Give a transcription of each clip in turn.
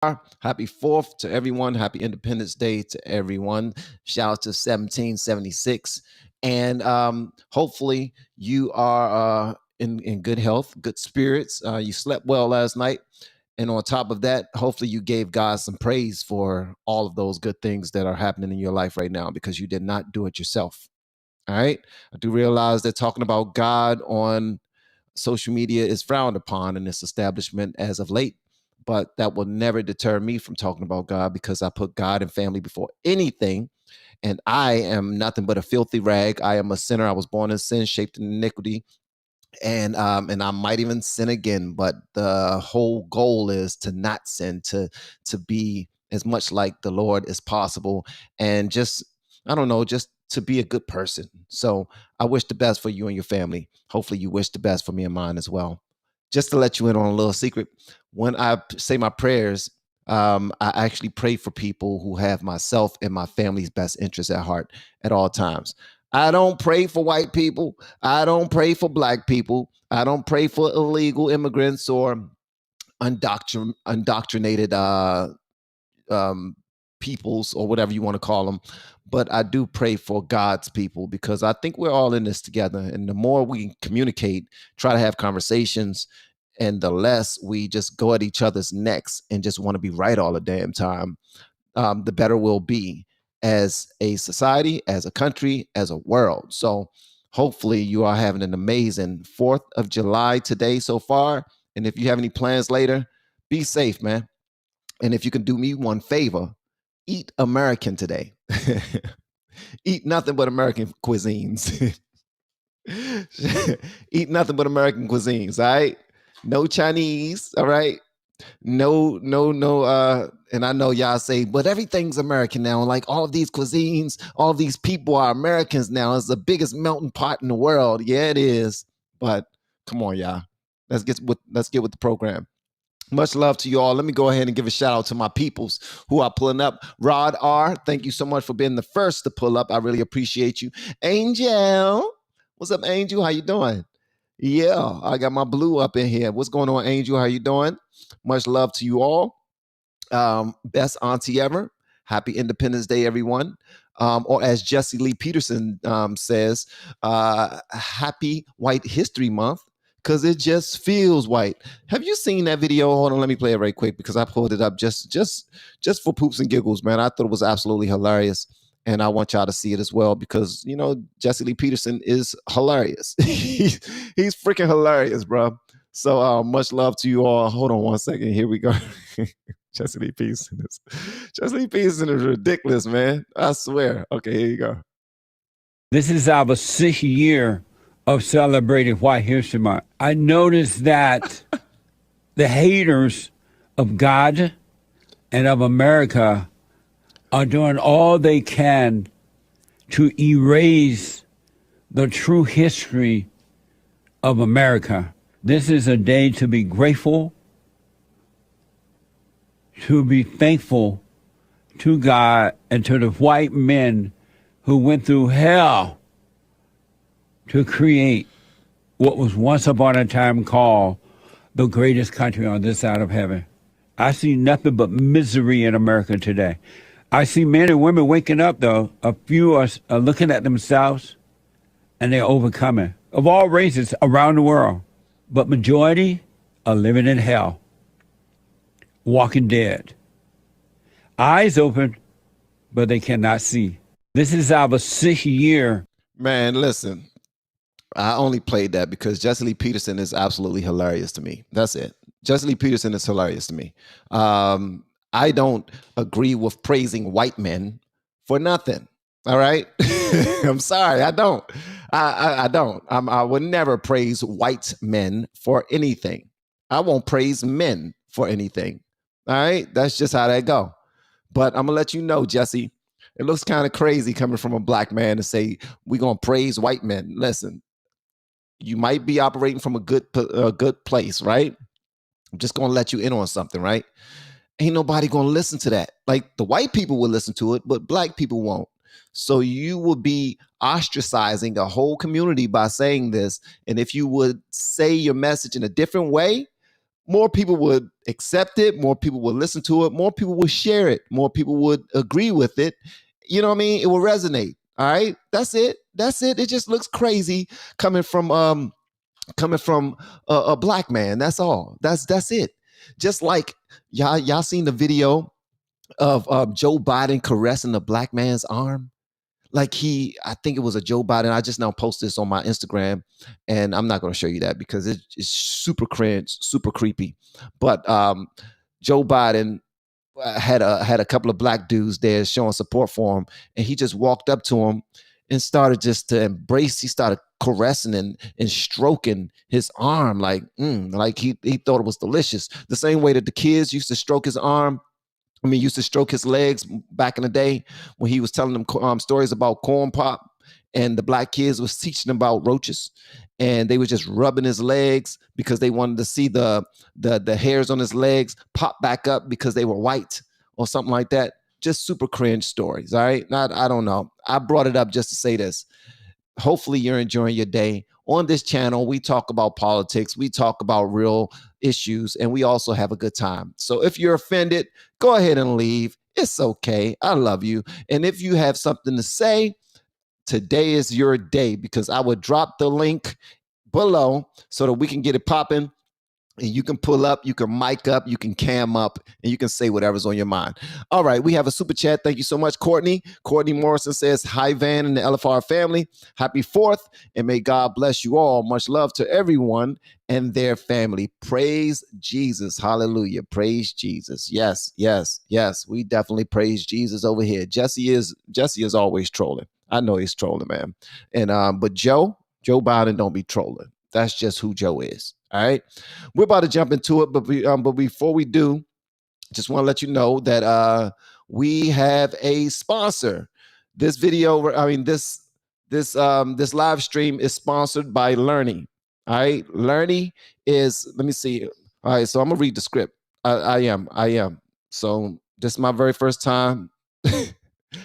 Happy 4th to everyone. Happy Independence Day to everyone. Shout out to 1776. And hopefully you are in good health, good spirits. You slept well last night. And on top of that, hopefully you gave God some praise for all of those good things that are happening in your life right now because you did not do it yourself. All right. I do realize that talking about God on social media is frowned upon in this establishment as of late, but that will never deter me from talking about God because I put God and family before anything. And I am nothing but a filthy rag. I am a sinner. I was born in sin, shaped in iniquity, and I might even sin again. But the whole goal is to not sin, to be as much like the Lord as possible, and just I don't know, just to be a good person. So I wish the best for you and your family. Hopefully, you wish the best for me and mine as well. Just to let you in on a little secret, when I say my prayers, I actually pray for people who have myself and my family's best interests at heart at all times. I don't pray for white people. I don't pray for black people. I don't pray for illegal immigrants or indoctrinated um, peoples or whatever you want to call them. But I do pray for God's people because I think we're all in this together. And the more we communicate, try to have conversations, and the less we just go at each other's necks and just want to be right all the damn time, the better we'll be as a society, as a country, as a world. So hopefully you are having an amazing 4th of July today so far. And if you have any plans later, be safe, man. And if you can do me one favor, eat American today. Eat nothing but American cuisines. Eat nothing but American cuisines, all right? No Chinese, all right? No, and I know y'all say, but everything's American now. Like all of these cuisines, all of these people are Americans now. It's the biggest melting pot in the world. Yeah, it is. But come on, y'all. Let's get with the program. Much love to you all. Let me go ahead and give a shout out to my peoples who are pulling up. Rod R, thank you so much for being the first to pull up. I really appreciate you. Angel, what's up, Angel? How you doing? Yeah, I got my blue up in here. What's going on, Angel? How you doing? Much love to you all. Best auntie ever. Happy Independence Day, everyone. Or as Jesse Lee Peterson says, happy White History Month because it just feels white. Have you seen that video? Hold on, let me play it right quick because I pulled it up just for poops and giggles, man. I thought it was absolutely hilarious. And I want y'all to see it as well because, you know, Jesse Lee Peterson is hilarious. He's freaking hilarious, bro. So much love to you all. Hold on one second. Here we go. Jesse Lee Peterson is ridiculous, man. I swear. Okay, here you go. This is our 6th year of celebrating White History Month. I noticed that the haters of God and of America are doing all they can to erase the true history of America. This is a day to be grateful, to be thankful to God and to the white men who went through hell to create what was once upon a time called the greatest country on this side of heaven. I see nothing but misery in America today. I see men and women waking up, though. A few are looking at themselves, and they're overcoming, of all races around the world. But majority are living in hell, walking dead. Eyes open, but they cannot see. This is our 6th year. Man, listen, I only played that because Jesse Lee Peterson is absolutely hilarious to me. That's it. Jesse Lee Peterson is hilarious to me. I don't agree with praising white men for nothing. All right. I'm sorry. I don't. I don't. I would never praise white men for anything. I won't praise men for anything. All right. That's just how that go. But I'm going to let you know, Jesse, it looks kind of crazy coming from a black man to say we're going to praise white men. Listen, you might be operating from a good place, right? I'm just going to let you in on something, right? Ain't nobody going to listen to that. Like the white people will listen to it, but black people won't. So you will be ostracizing a whole community by saying this. And if you would say your message in a different way, more people would accept it, more people would listen to it, more people would share it, more people would agree with it. You know what I mean? It will resonate. All right. That's it. That's it. It just looks crazy coming from a black man. That's all. That's it. Just like y'all seen the video of Joe Biden caressing the black man's arm. Like I think it was a Joe Biden. I just now posted this on my Instagram, and I'm not going to show you that because it's super cringe, super creepy. But Joe Biden had a couple of black dudes there showing support for him, and he just walked up to him and started just to embrace. He started caressing and stroking his arm like he thought it was delicious. The same way that the kids used to stroke his arm. I mean, used to stroke his legs back in the day when he was telling them stories about corn pop, and the black kids was teaching them about roaches, and they were just rubbing his legs because they wanted to see the hairs on his legs pop back up because they were white or something like that. Just super cringe stories. All right, I don't know. I brought it up just to say this. Hopefully you're enjoying your day. On this channel, we talk about politics, we talk about real issues, and we also have a good time. So if you're offended, go ahead and leave. It's okay. I love you. And if you have something to say, today is your day, because I would drop the link below so that we can get it popping. And you can pull up, you can mic up, you can cam up, and you can say whatever's on your mind. All right, we have a super chat. Thank you so much, Courtney. Courtney Morrison says, hi, Van and the LFR family. Happy 4th, and may God bless you all. Much love to everyone and their family. Praise Jesus. Hallelujah. Praise Jesus. Yes, yes, yes. We definitely praise Jesus over here. Jesse is always trolling. I know he's trolling, man. And but Joe Biden don't be trolling. That's just who Joe is. All right, we're about to jump into it, but before we do, just want to let you know that we have a sponsor. This video, I mean this live stream is sponsored by Learny. All right, Learny is. Let me see. All right, so I'm gonna read the script. I am. So this is my very first time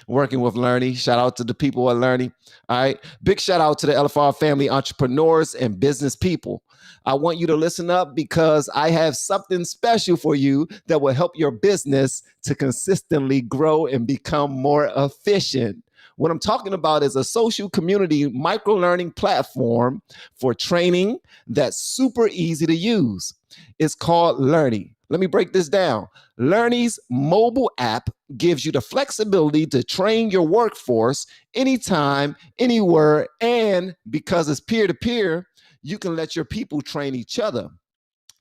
working with Learny. Shout out to the people at Learny. All right. Big shout out to the LFR family entrepreneurs and business people. I want you to listen up because I have something special for you that will help your business to consistently grow and become more efficient. What I'm talking about is a social community micro-learning platform for training that's super easy to use. It's called Learny. Let me break this down. Learny's mobile app gives you the flexibility to train your workforce anytime, anywhere, and because it's peer-to-peer, you can let your people train each other.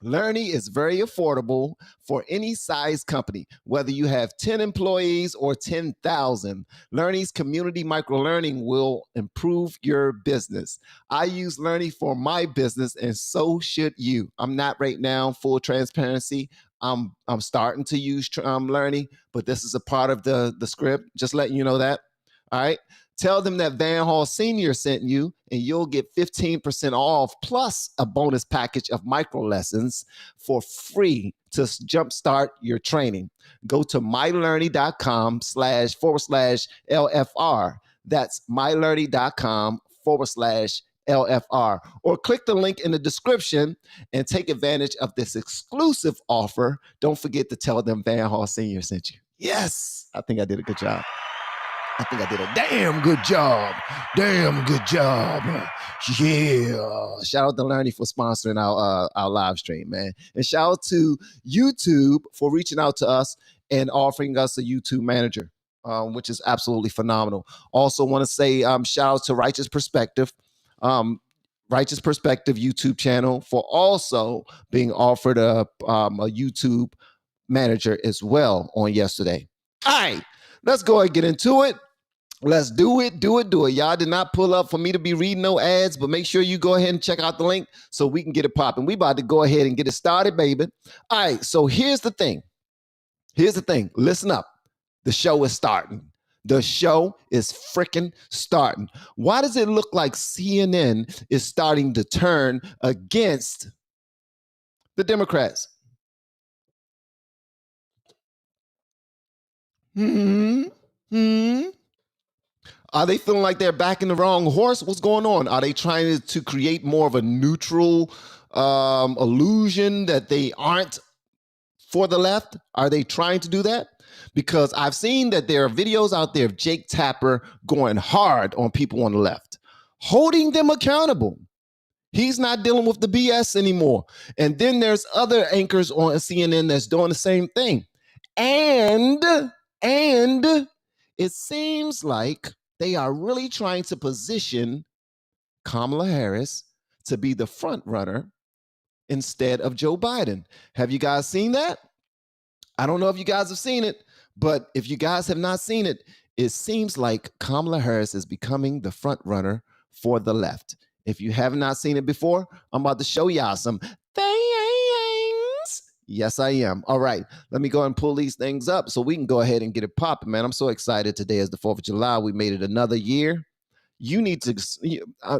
Learny is very affordable for any size company, whether you have 10 employees or 10,000. Learny's community microlearning will improve your business. I use Learny for my business, and so should you. I'm not right now, full transparency. I'm starting to use Learny, but this is a part of the script. Just letting you know that. All right. Tell them that van.hall Senior sent you, and you'll get 15% off plus a bonus package of micro lessons for free to jumpstart your training. Go to mylearny.com//LFR. That's mylearny.com/LFR, or click the link in the description and take advantage of this exclusive offer. Don't forget to tell them van.hall Senior sent you. Yes, I think I did a good job. I think I did a damn good job. Damn good job. Yeah. Shout out to Learny for sponsoring our live stream, man. And shout out to YouTube for reaching out to us and offering us a YouTube manager, which is absolutely phenomenal. Also want to say shout out to Righteous Perspective. Righteous Perspective YouTube channel for also being offered a YouTube manager as well on yesterday. All right, let's go ahead and get into it. Let's do it. Y'all did not pull up for me to be reading no ads, but make sure you go ahead and check out the link so we can get it popping. We about to go ahead and get it started, baby. All right, so here's the thing. Listen up. The show is starting. The show is freaking starting. Why does it look like CNN is starting to turn against the Democrats? Are they feeling like they're backing the wrong horse? What's going on? Are they trying to create more of a neutral illusion that they aren't for the left? Are they trying to do that? Because I've seen that there are videos out there of Jake Tapper going hard on people on the left, holding them accountable. He's not dealing with the BS anymore. And then there's other anchors on CNN that's doing the same thing. And it seems like they are really trying to position Kamala Harris to be the front runner instead of Joe Biden. Have you guys seen that? I don't know if you guys have seen it, but if you guys have not seen it, it seems like Kamala Harris is becoming the front runner for the left. If you have not seen it before, I'm about to show y'all some things. Yes, I am. All right, let me go and pull these things up so we can go ahead and get it popping, man. I'm so excited. Today is the 4th of July. We made it another year. You need to,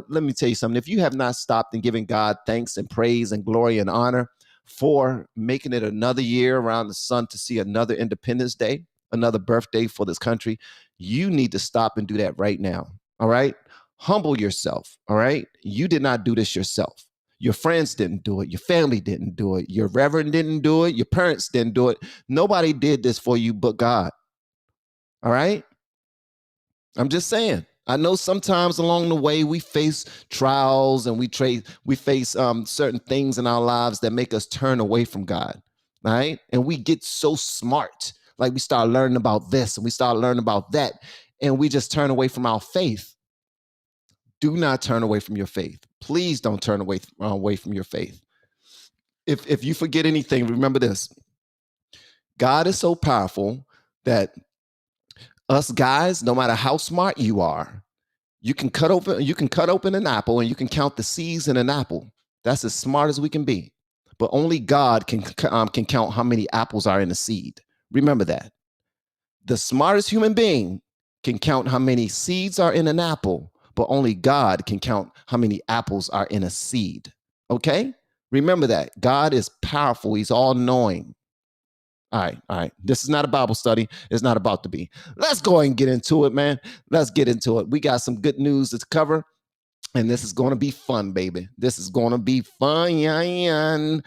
let me tell you something. If you have not stopped and given God thanks and praise and glory and honor for making it another year around the sun to see another Independence Day, another birthday for this country, you need to stop and do that right now. All right? Humble yourself. All right? You did not do this yourself. Your friends didn't do it. Your family didn't do it. Your reverend didn't do it. Your parents didn't do it. Nobody did this for you but God. All right? I'm just saying. I know sometimes along the way we face trials and we face certain things in our lives that make us turn away from God, right? And we get so smart, like we start learning about this and we start learning about that, and we just turn away from our faith. Do not turn away from your faith. Please don't turn away from your faith. If you forget anything, remember this: God is so powerful that us guys, no matter how smart you are, you can cut open an apple and you can count the seeds in an apple. That's as smart as we can be. But only God can count how many apples are in a seed. Remember that. The smartest human being can count how many seeds are in an apple, but only God can count how many apples are in a seed. Okay? Remember that. God is powerful. He's all-knowing. All right. This is not a Bible study. It's not about to be. Let's go and get into it, man. Let's get into it. We got some good news to cover, and this is going to be fun, baby. This is going to be fun.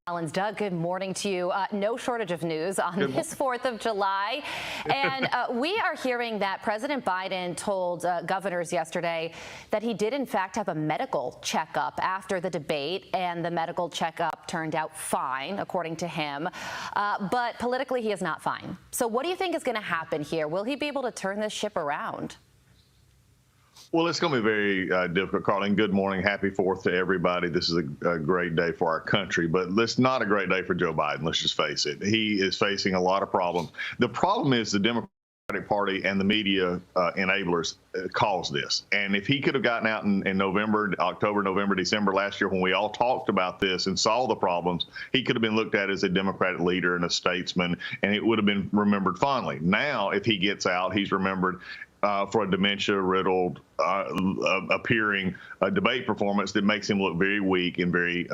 Alan's Doug, good morning to you. No shortage of news on this 4th of July. And we are hearing that President Biden told governors yesterday that he did, in fact, have a medical checkup after the debate, and the medical checkup turned out fine, according to him. But politically, he is not fine. So what do you think is going to happen here? Will he be able to turn this ship around? Well, it's going to be very difficult, Carlin. Good morning. Happy 4th to everybody. This is a great day for our country, but it's not a great day for Joe Biden. Let's just face it. He is facing a lot of problems. The problem is the Democratic Party and the media enablers caused this. And if he could have gotten out in October, November, December last year when we all talked about this and saw the problems, he could have been looked at as a Democratic leader and a statesman, and it would have been remembered fondly. Now, if he gets out, he's remembered for a dementia-riddled, appearing debate performance that makes him look very weak and very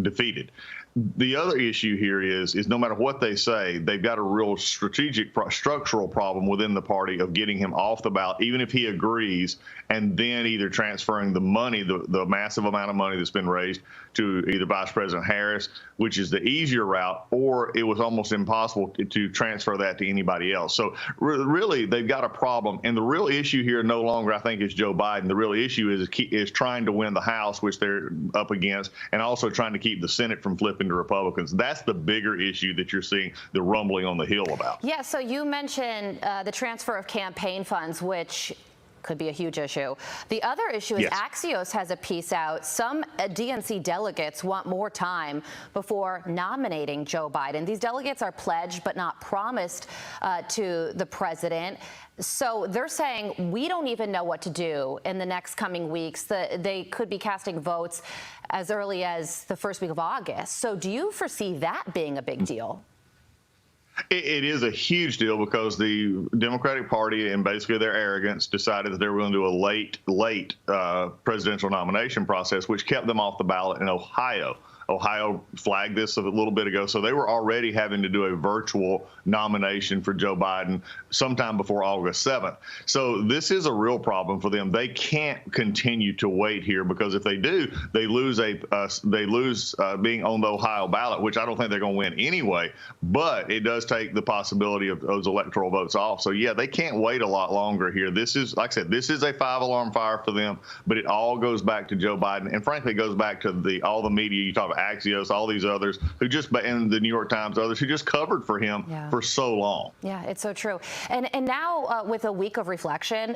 defeated. The other issue here is no matter what they say, they've got a real structural problem within the party of getting him off the ballot, even if he agrees, and then either transferring the money, the massive amount of money that's been raised, to either Vice President Harris, which is the easier route, or it was almost impossible to transfer that to anybody else. So really, they've got a problem. And the real issue here no longer, I think, is Joe Biden. The real issue is trying to win the House, which they're up against, and also trying to keep the Senate from flipping to Republicans. That's the bigger issue that you're seeing the rumbling on the Hill about. Yeah, so you mentioned the transfer of campaign funds, which could be a huge issue. The other issue is Axios has a piece out. Some DNC delegates want more time before nominating Joe Biden. These delegates are pledged but not promised to the president. So they're saying we don't even know what to do in the next coming weeks. They could be casting votes as early as the first week of August. So do you foresee that being a big deal? It is a huge deal because the Democratic Party and basically their arrogance decided that they were going to do a late presidential nomination process, which kept them off the ballot in Ohio. Ohio flagged this a little bit ago. So they were already having to do a virtual nomination for Joe Biden sometime before August 7th. So this is a real problem for them. They can't continue to wait here, because if they do, they lose being on the Ohio ballot, which I don't think they're going to win anyway. But it does take the possibility of those electoral votes off. So yeah, they can't wait a lot longer here. This is, like I said, this is a 5-alarm fire for them. But it all goes back to Joe Biden, and frankly, it goes back to all the media. You talk about Axios, all these others who just, and the New York Times, others who just covered for him for so long. Yeah, it's so true. And now with a week of reflection,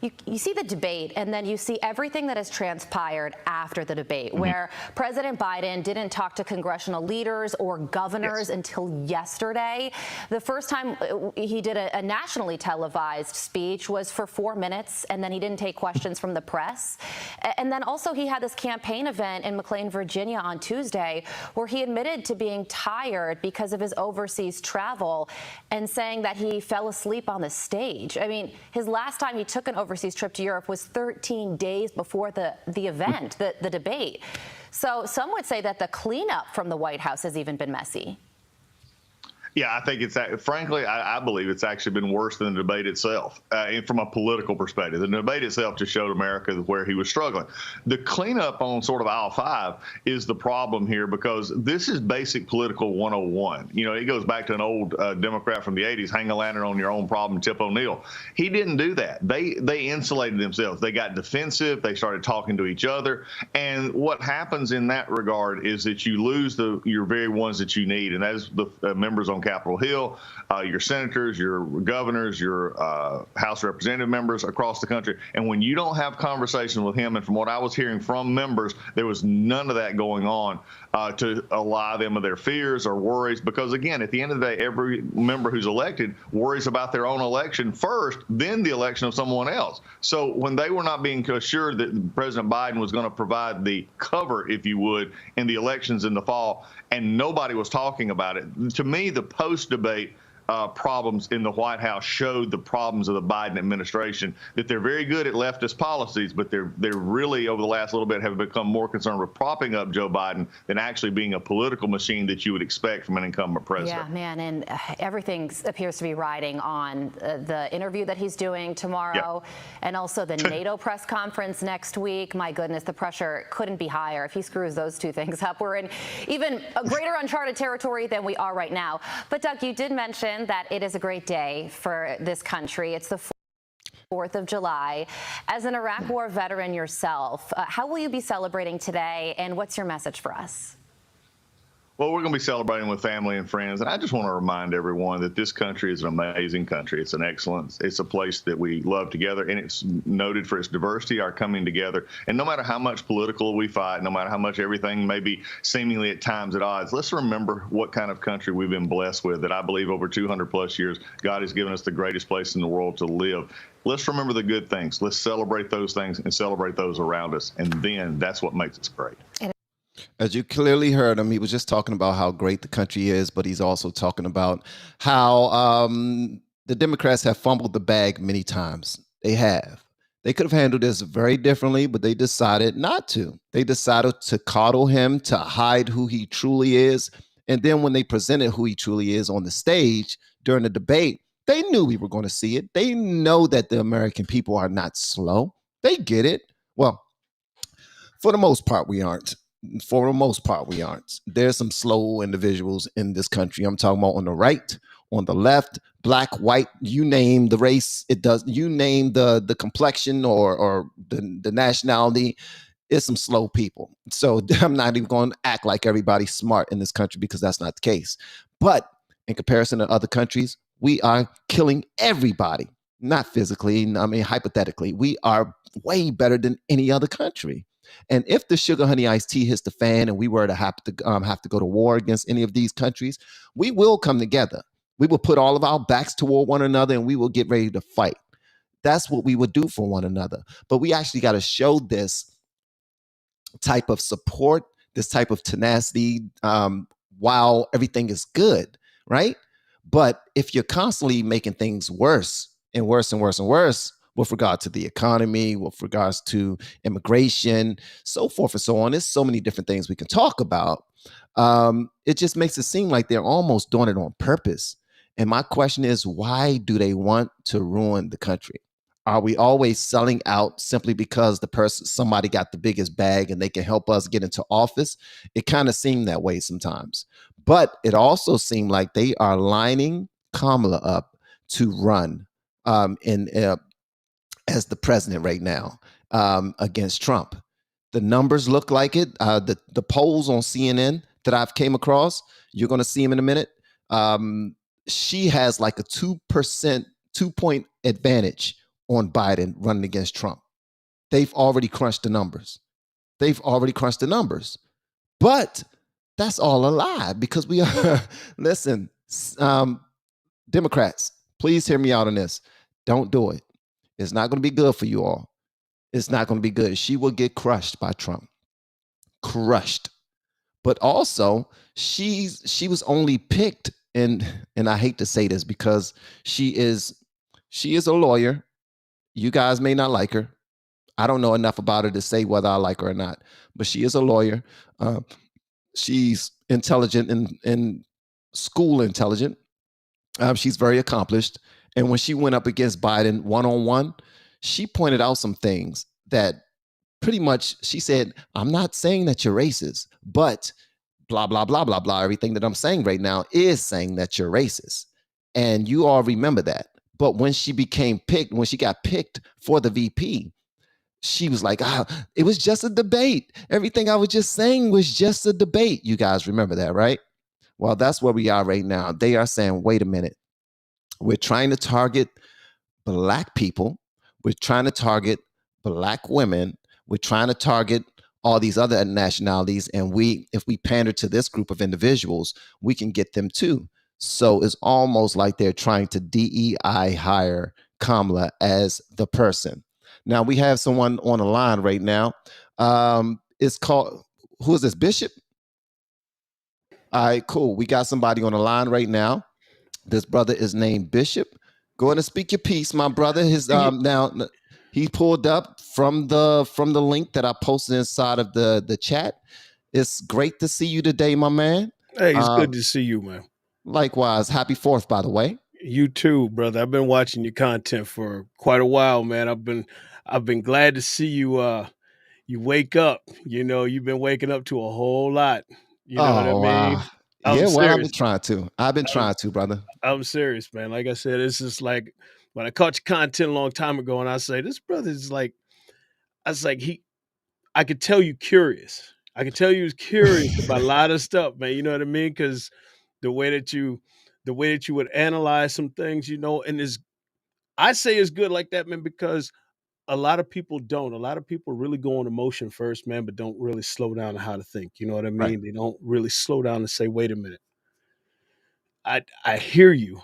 you see the debate, and then you see everything that has transpired after the debate, where President Biden didn't talk to congressional leaders or governors until yesterday. The first time he did a nationally televised speech was for 4 minutes, and then he didn't take questions from the press. And then also he had this campaign event in McLean, Virginia on Tuesday, where he admitted to being tired because of his overseas travel and saying that he fell asleep on the stage. I mean, his last time he took an overseas trip to Europe was 13 days before the event, the debate. So some would say that the cleanup from the White House has even been messy. Yeah, I think frankly, I believe it's actually been worse than the debate itself, from a political perspective. The debate itself just showed America where he was struggling. The cleanup on sort of aisle 5 is the problem here, because this is basic political 101. You know, it goes back to an old Democrat from the 80s, hang a lantern on your own problem, Tip O'Neill. He didn't do that. They insulated themselves. They got defensive. They started talking to each other. And what happens in that regard is that you lose your very ones that you need, and that is the members on Capitol Hill, your senators, your governors, your House Representative members across the country. And when you don't have conversation with him, and from what I was hearing from members, there was none of that going on to allay them of their fears or worries. Because again, at the end of the day, every member who's elected worries about their own election first, then the election of someone else. So when they were not being assured that President Biden was going to provide the cover, if you would, in the elections in the fall, and nobody was talking about it, to me, the post-debate problems in the White House showed the problems of the Biden administration, that they're very good at leftist policies, but they're really, over the last little bit, have become more concerned with propping up Joe Biden than actually being a political machine that you would expect from an incumbent president. Yeah, man, and everything appears to be riding on the interview that he's doing tomorrow, and also the NATO press conference next week. My goodness, the pressure couldn't be higher. If he screws those two things up, we're in even a greater uncharted territory than we are right now. But Doug, you did mention that it is a great day for this country. It's the 4th of July. As an Iraq War veteran yourself, how will you be celebrating today, and what's your message for us? Well, we're going to be celebrating with family and friends. And I just want to remind everyone that this country is an amazing country. It's an excellent, it's a place that we love together, and it's noted for its diversity, our coming together. And no matter how much political we fight, no matter how much everything may be seemingly at times at odds, let's remember what kind of country we've been blessed with, that I believe over 200 plus years, God has given us the greatest place in the world to live. Let's remember the good things. Let's celebrate those things and celebrate those around us. And then that's what makes us great. As you clearly heard him, he was just talking about how great the country is, but he's also talking about how the Democrats have fumbled the bag many times. They have. They could have handled this very differently, but they decided not to. They decided to coddle him, to hide who he truly is. And then when they presented who he truly is on the stage during the debate, they knew we were going to see it. They know that the American people are not slow. They get it. Well, for the most part, we aren't. For the most part, we aren't. There's some slow individuals in this country. I'm talking about on the right, on the left, black, white, you name the race. It does. You name the complexion or the nationality. It's some slow people. So I'm not even going to act like everybody's smart in this country, because that's not the case. But in comparison to other countries, we are killing everybody. Not physically, I mean, hypothetically. We are way better than any other country. And if the sugar honey iced tea hits the fan and we were to have to go to war against any of these countries, we will come together. We will put all of our backs toward one another, and we will get ready to fight. That's what we would do for one another. But we actually got to show this type of support, this type of tenacity, while everything is good, right? But if you're constantly making things worse and worse and worse and worse, with regard to the economy, with regards to immigration, so forth and so on. There's so many different things we can talk about. It just makes it seem like they're almost doing it on purpose. And my question is, why do they want to ruin the country? Are we always selling out simply because somebody got the biggest bag and they can help us get into office? It kind of seemed that way sometimes. But it also seemed like they are lining Kamala up to run as the president right now against Trump. The numbers look like it. The polls on CNN that I've came across, you're going to see them in a minute. She has like a 2% advantage on Biden running against Trump. They've already crunched the numbers. But that's all a lie because we are, listen, Democrats, please hear me out on this. Don't do it. It's not going to be good for you all. It's not going to be good. She will get crushed by Trump. Crushed. But also, she was only picked, and I hate to say this because she is a lawyer. You guys may not like her. I don't know enough about her to say whether I like her or not, but she is a lawyer. She's intelligent and school intelligent. She's very accomplished. And when she went up against Biden one-on-one, she pointed out some things that pretty much she said, I'm not saying that you're racist, but blah, blah, blah, blah, blah. Everything that I'm saying right now is saying that you're racist. And you all remember that. But when she got picked for the VP, she was like, it was just a debate. Everything I was just saying was just a debate. You guys remember that, right? Well, that's where we are right now. They are saying, wait a minute. We're trying to target Black people. We're trying to target Black women. We're trying to target all these other nationalities. And if we pander to this group of individuals, we can get them too. So it's almost like they're trying to DEI hire Kamala as the person. Now we have someone on the line right now. It's called, who is this, Bishop? All right, cool. We got somebody on the line right now. This brother is named Bishop. Go ahead and speak your piece, my brother. Now he pulled up from the link that I posted inside of the chat. It's great to see you today, my man. Hey, it's good to see you, man. Likewise. Happy 4th, by the way. You too, brother. I've been watching your content for quite a while, man. I've been glad to see you you wake up. You know, you've been waking up to a whole lot. You know what I mean? Wow. Yeah, well, I've been trying to, brother. I'm serious, man. Like I said, it's just like when I caught your content a long time ago, and I say, this brother's like, I was like, I could tell you curious. I could tell you was curious about a lot of stuff, man. You know what I mean? Because the way that you would analyze some things, you know, and I say it's good like that, man, because a lot of people don't. A lot of people really go on emotion first, man, but don't really slow down on how to think. You know what I mean? Right. They don't really slow down and say, wait a minute. I hear you,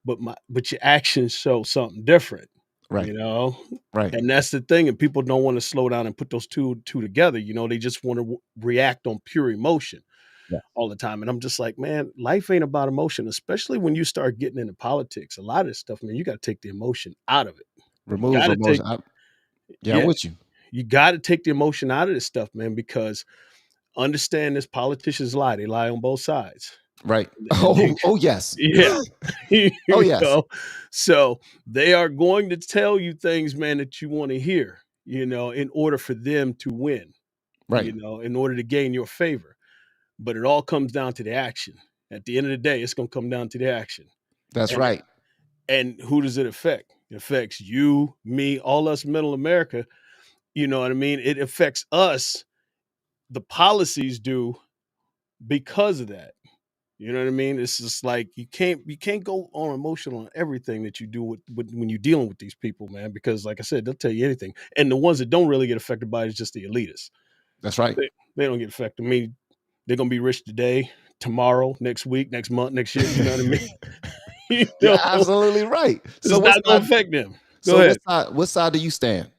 but your actions show something different. Right. You know? Right. And that's the thing. And people don't want to slow down and put those two together. You know, they just want to react on pure emotion all the time. And I'm just like, man, life ain't about emotion, especially when you start getting into politics. A lot of this stuff, man, you got to take the emotion out of it. Remove emotion. I'm with you. You got to take the emotion out of this stuff, man, because understand this, politicians lie. They lie on both sides. Right. Oh yes. Yeah. Oh yes. Know? So they are going to tell you things, man, that you want to hear, you know, in order for them to win. Right. You know, in order to gain your favor. But it all comes down to the action. At the end of the day, it's going to come down to the action. That's right. And who does it affect? It affects you, me, all us middle America. You know what I mean? It affects us. The policies do because of that. You know what I mean? It's just like you can't go on emotional on everything that you do with when you're dealing with these people, man. Because like I said, they'll tell you anything. And the ones that don't really get affected by it is just the elitists. That's right. They don't get affected. I mean, they're gonna be rich today, tomorrow, next week, next month, next year. You know what I mean? You know? You're absolutely right. So it's not gonna affect them. Go ahead. What side do you stand?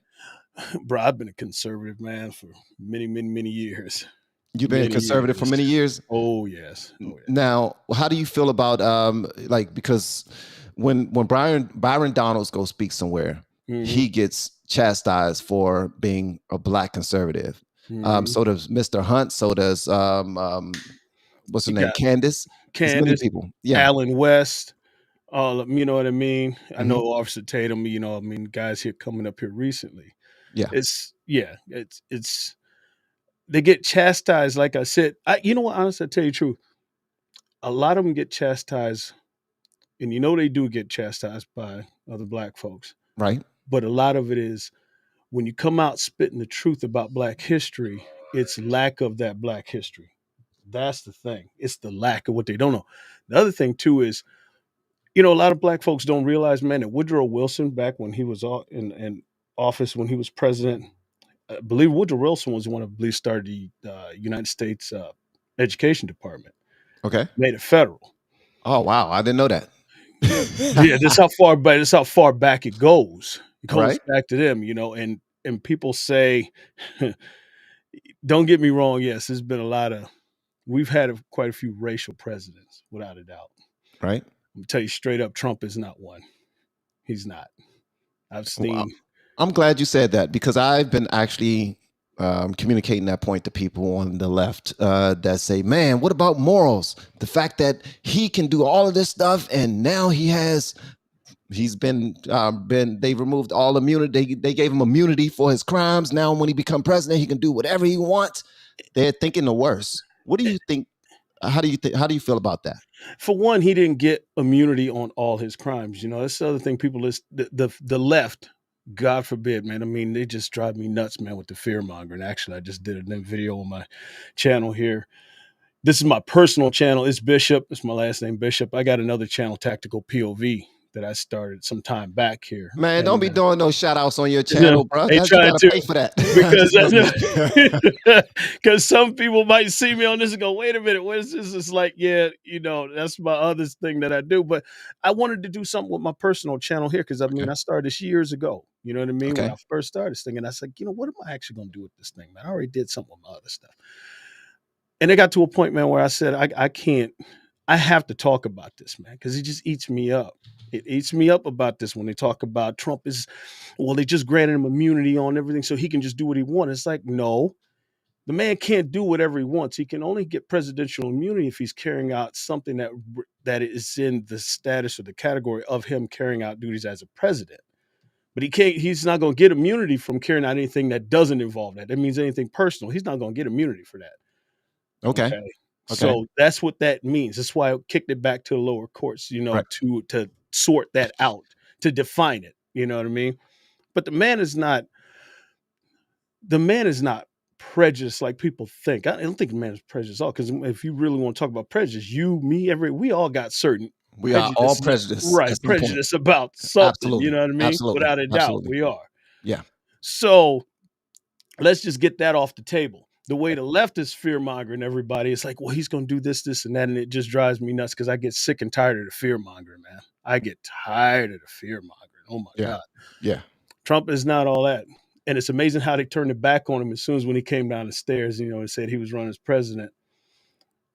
Bro, I've been a conservative man for many, many, many years. You've been conservative for many years? Oh, yes. Now, how do you feel about because when Byron Donalds goes speak somewhere, he gets chastised for being a black conservative. So does Mr. Hunt. So does what's her You name? got Candace. There's many Candace, people. Yeah. Alan West, all of, you know what I mean? I Mhm. know Officer Tatum, you know, I mean, guys here coming up here recently. Yeah. It's they get chastised, like I said. You know what, honestly, I'll tell you the truth. A lot of them get chastised, and you know they do get chastised by other black folks. Right. But a lot of it is when you come out spitting the truth about black history, it's lack of that black history. That's the thing. It's the lack of what they don't know. The other thing too is, you know, a lot of black folks don't realize, man, that Woodrow Wilson, back when he was in office, when he was president, I believe Woodrow Wilson was the one, I believe, started the United States Education Department. Okay. Made it federal. Oh wow, I didn't know that. Yeah, that's how far back it goes. It goes Right. back to them, you know, and people say, don't get me wrong, yes, there's been we've had quite a few racial presidents, without a doubt. Right. I'm gonna tell you straight up, Trump is not one. He's not. I've seen. Well, I'm glad you said that, because I've been actually communicating that point to people on the left that say, man, what about morals? The fact that he can do all of this stuff and now he's been they removed all immunity. They gave him immunity for his crimes. Now when he become president, he can do whatever he wants. They're thinking the worst. What do you think? How do you feel about that? For one, he didn't get immunity on all his crimes. You know, that's the other thing. People is the left, God forbid, man. I mean, they just drive me nuts, man, with the fear mongering. Actually, I just did a video on my channel here. This is my personal channel. It's Bishop. It's my last name, Bishop. I got another channel, Tactical POV, that I started some time back here. Man, don't be doing no shout outs on your No, channel, bro. You gotta pay for that. Because some people might see me on this and go, wait a minute, what is this? It's like, yeah, you know, that's my other thing that I do. But I wanted to do something with my personal channel here, because I mean, I started this years ago. You know what I mean? When I first started this thing, and I was like, you know, what am I actually going to do with this thing, man? I already did something with my other stuff. And it got to a point, man, where I said, I can't, I have to talk about this, man, because it just eats me up. It eats me up about this when they talk about Trump is, well, they just granted him immunity on everything so he can just do what he wants. It's like, no, the man can't do whatever he wants. He can only get presidential immunity if he's carrying out something that is in the status or the category of him carrying out duties as a president. But he's not going to get immunity from carrying out anything that doesn't involve that. That means anything personal. He's not going to get immunity for that. Okay. So that's what that means. That's why I kicked it back to the lower courts, you know, to sort that out, to define it. You know what I mean? But the man is not prejudiced like people think. I don't think the man is prejudiced at all. Because if you really want to talk about prejudice, you, me, we all got certain. We are all prejudiced. Right. Prejudice about something. Absolutely. You know what I mean? Absolutely. Without a doubt, Absolutely. we are. Yeah. So let's just get that off the table. The way the left is fear mongering everybody, it's like, well, he's going to do this, this, and that. And it just drives me nuts, because I get sick and tired of the fear mongering, man. I get tired of the fear mongering. Oh my God. Yeah. Trump is not all that. And it's amazing how they turned it back on him as soon as when he came down the stairs, you know, and said he was running as president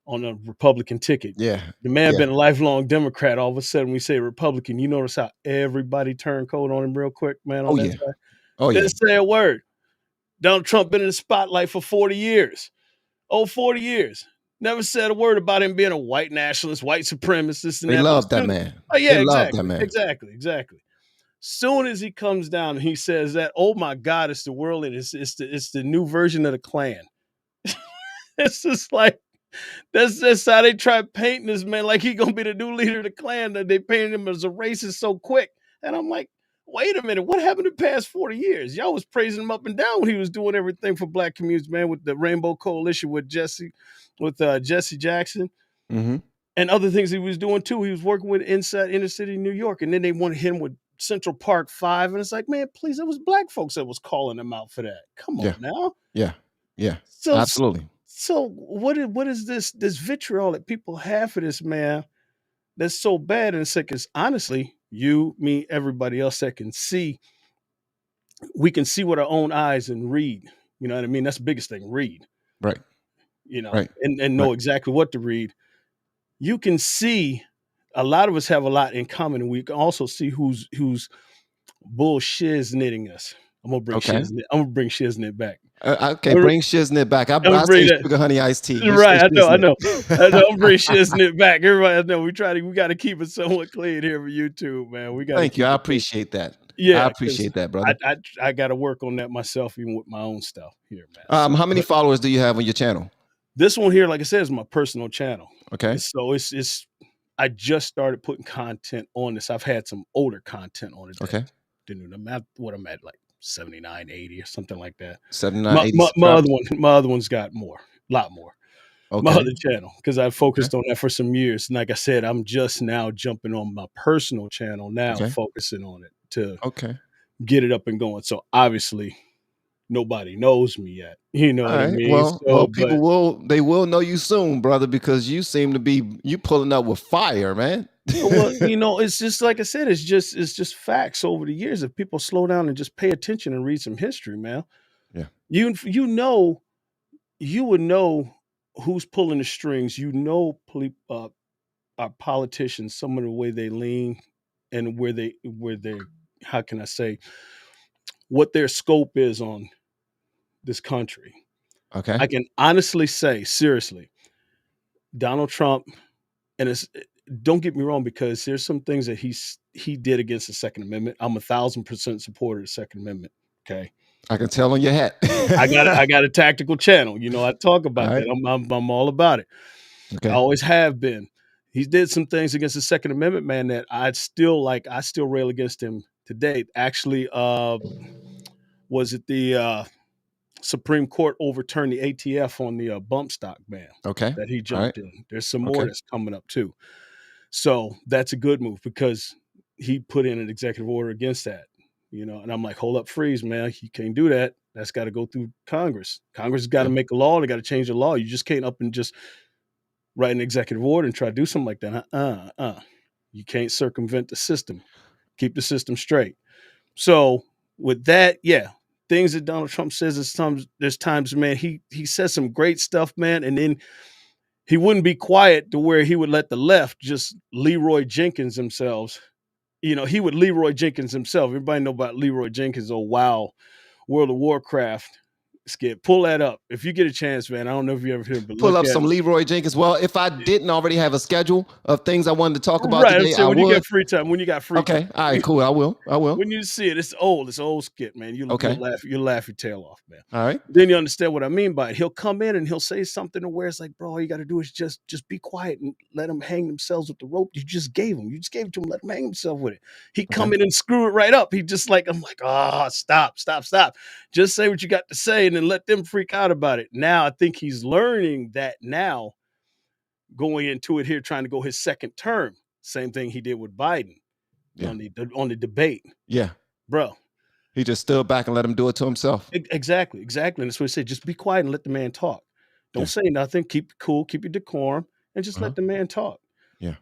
on a Republican ticket. Yeah. The man been a lifelong Democrat. All of a sudden, we say Republican. You notice how everybody turned cold on him real quick, man. On that side. Didn't say a word. Donald Trump been in the spotlight for 40 years. 40 years. Never said a word about him being a white nationalist, white supremacist. And they love that man. Oh, yeah, they exactly. Love that man. Exactly. Soon as he comes down and he says that, oh my God, it's the world, and it's the new version of the Klan. It's just like, that's just how they try painting this man like he gonna be the new leader of the Klan. That they painted him as a racist so quick. And I'm like, wait a minute, what happened the past 40 years? Y'all was praising him up and down when he was doing everything for black communities, man, with the Rainbow Coalition with Jesse Jackson, and other things he was doing too. He was working with inside inner city New York, and then they wanted him with Central Park 5, and it's like, man, please, it was black folks that was calling him out for that. Come on now. Yeah. So, absolutely. So what is this vitriol that people have for this man that's so bad? And it's like, it's honestly, you, me, everybody else that can see, we can see with our own eyes and read. You know what I mean? That's the biggest thing, read. Right. You know, and know exactly what to read. You can see a lot of us have a lot in common, and we can also see who's bullshit-knitting us. I'm gonna bring shiznit back. Okay, bring shiznit back. I gonna bring say that. sugar honey iced tea. You Right, say I know. I'm bring shiznit. shiznit back. Everybody, I know we got to keep it somewhat clean here for YouTube, man. We got. Thank you. I appreciate that. Yeah, I appreciate that, brother. I got to work on that myself, even with my own stuff here, man. How many followers do you have on your channel? This one here, like I said, is my personal channel. Okay. So it's I just started putting content on this. I've had some older content on it. Okay. I'm at like 79, 80 or something like that. 79, 80. My other one's got more, a lot more. Okay. My other channel, because I focused on that for some years. And like I said, I'm just now jumping on my personal channel now, focusing on it to get it up and going. So obviously nobody knows me yet. You know what I mean? Well, people will know you soon, brother, because you seem to be pulling up with fire, man. Well, it's just like I said, it's just facts over the years. If people slow down and just pay attention and read some history, man. Yeah. You would know who's pulling the strings. Our politicians, some of the way they lean and where they how can I say, what their scope is on this country. Okay. I can honestly say, seriously, Donald Trump, and don't get me wrong, because there's some things that he did against the Second Amendment. I'm 1,000% supporter of the Second Amendment. Okay. I can tell on your hat. I got a tactical channel. I talk about that. I'm all about it. Okay. I always have been. He did some things against the Second Amendment, man, that I still rail against him today. Actually, was it the Supreme Court overturned the ATF on the bump stock ban that he jumped in. There's some more that's coming up too. So that's a good move because he put in an executive order against that, and I'm like, hold up, freeze, man. You can't do that. That's got to go through Congress. Congress has got to make a law. They got to change the law. You just can't up and just write an executive order and try to do something like that. You can't circumvent the system. Keep the system straight. So with that, things that Donald Trump says, there's times, man, he says some great stuff, man, and then he wouldn't be quiet to where he would let the left just Leroy Jenkins themselves. He would Leroy Jenkins himself. Everybody know about Leroy Jenkins, World of Warcraft skit. Pull that up if you get a chance, man. I don't know if you ever heard, but pull up some Leroy Jenkins. Well, if I didn't already have a schedule of things I wanted to talk about today, so when you get free time, when you got free time. Okay, all right, cool. I will. When you see it, it's old skit, man. You'll laugh your tail off, man. All right. Then you understand what I mean by it. He'll come in and he'll say something to where it's like, bro, all you got to do is just be quiet and let them hang themselves with the rope you just gave them. You just gave it to him, let them hang themselves with it. He come in and screw it right up. He just I'm like, stop. Just say what you got to say and then let them freak out about it. Now I think he's learning that now, going into it here, trying to go his second term. Same thing he did with Biden on the debate. Yeah, bro. He just stood back and let him do it to himself. Exactly. And that's what he said. Just be quiet and let the man talk. Don't say nothing. Keep it cool. Keep your decorum, and just let the man talk. Yeah.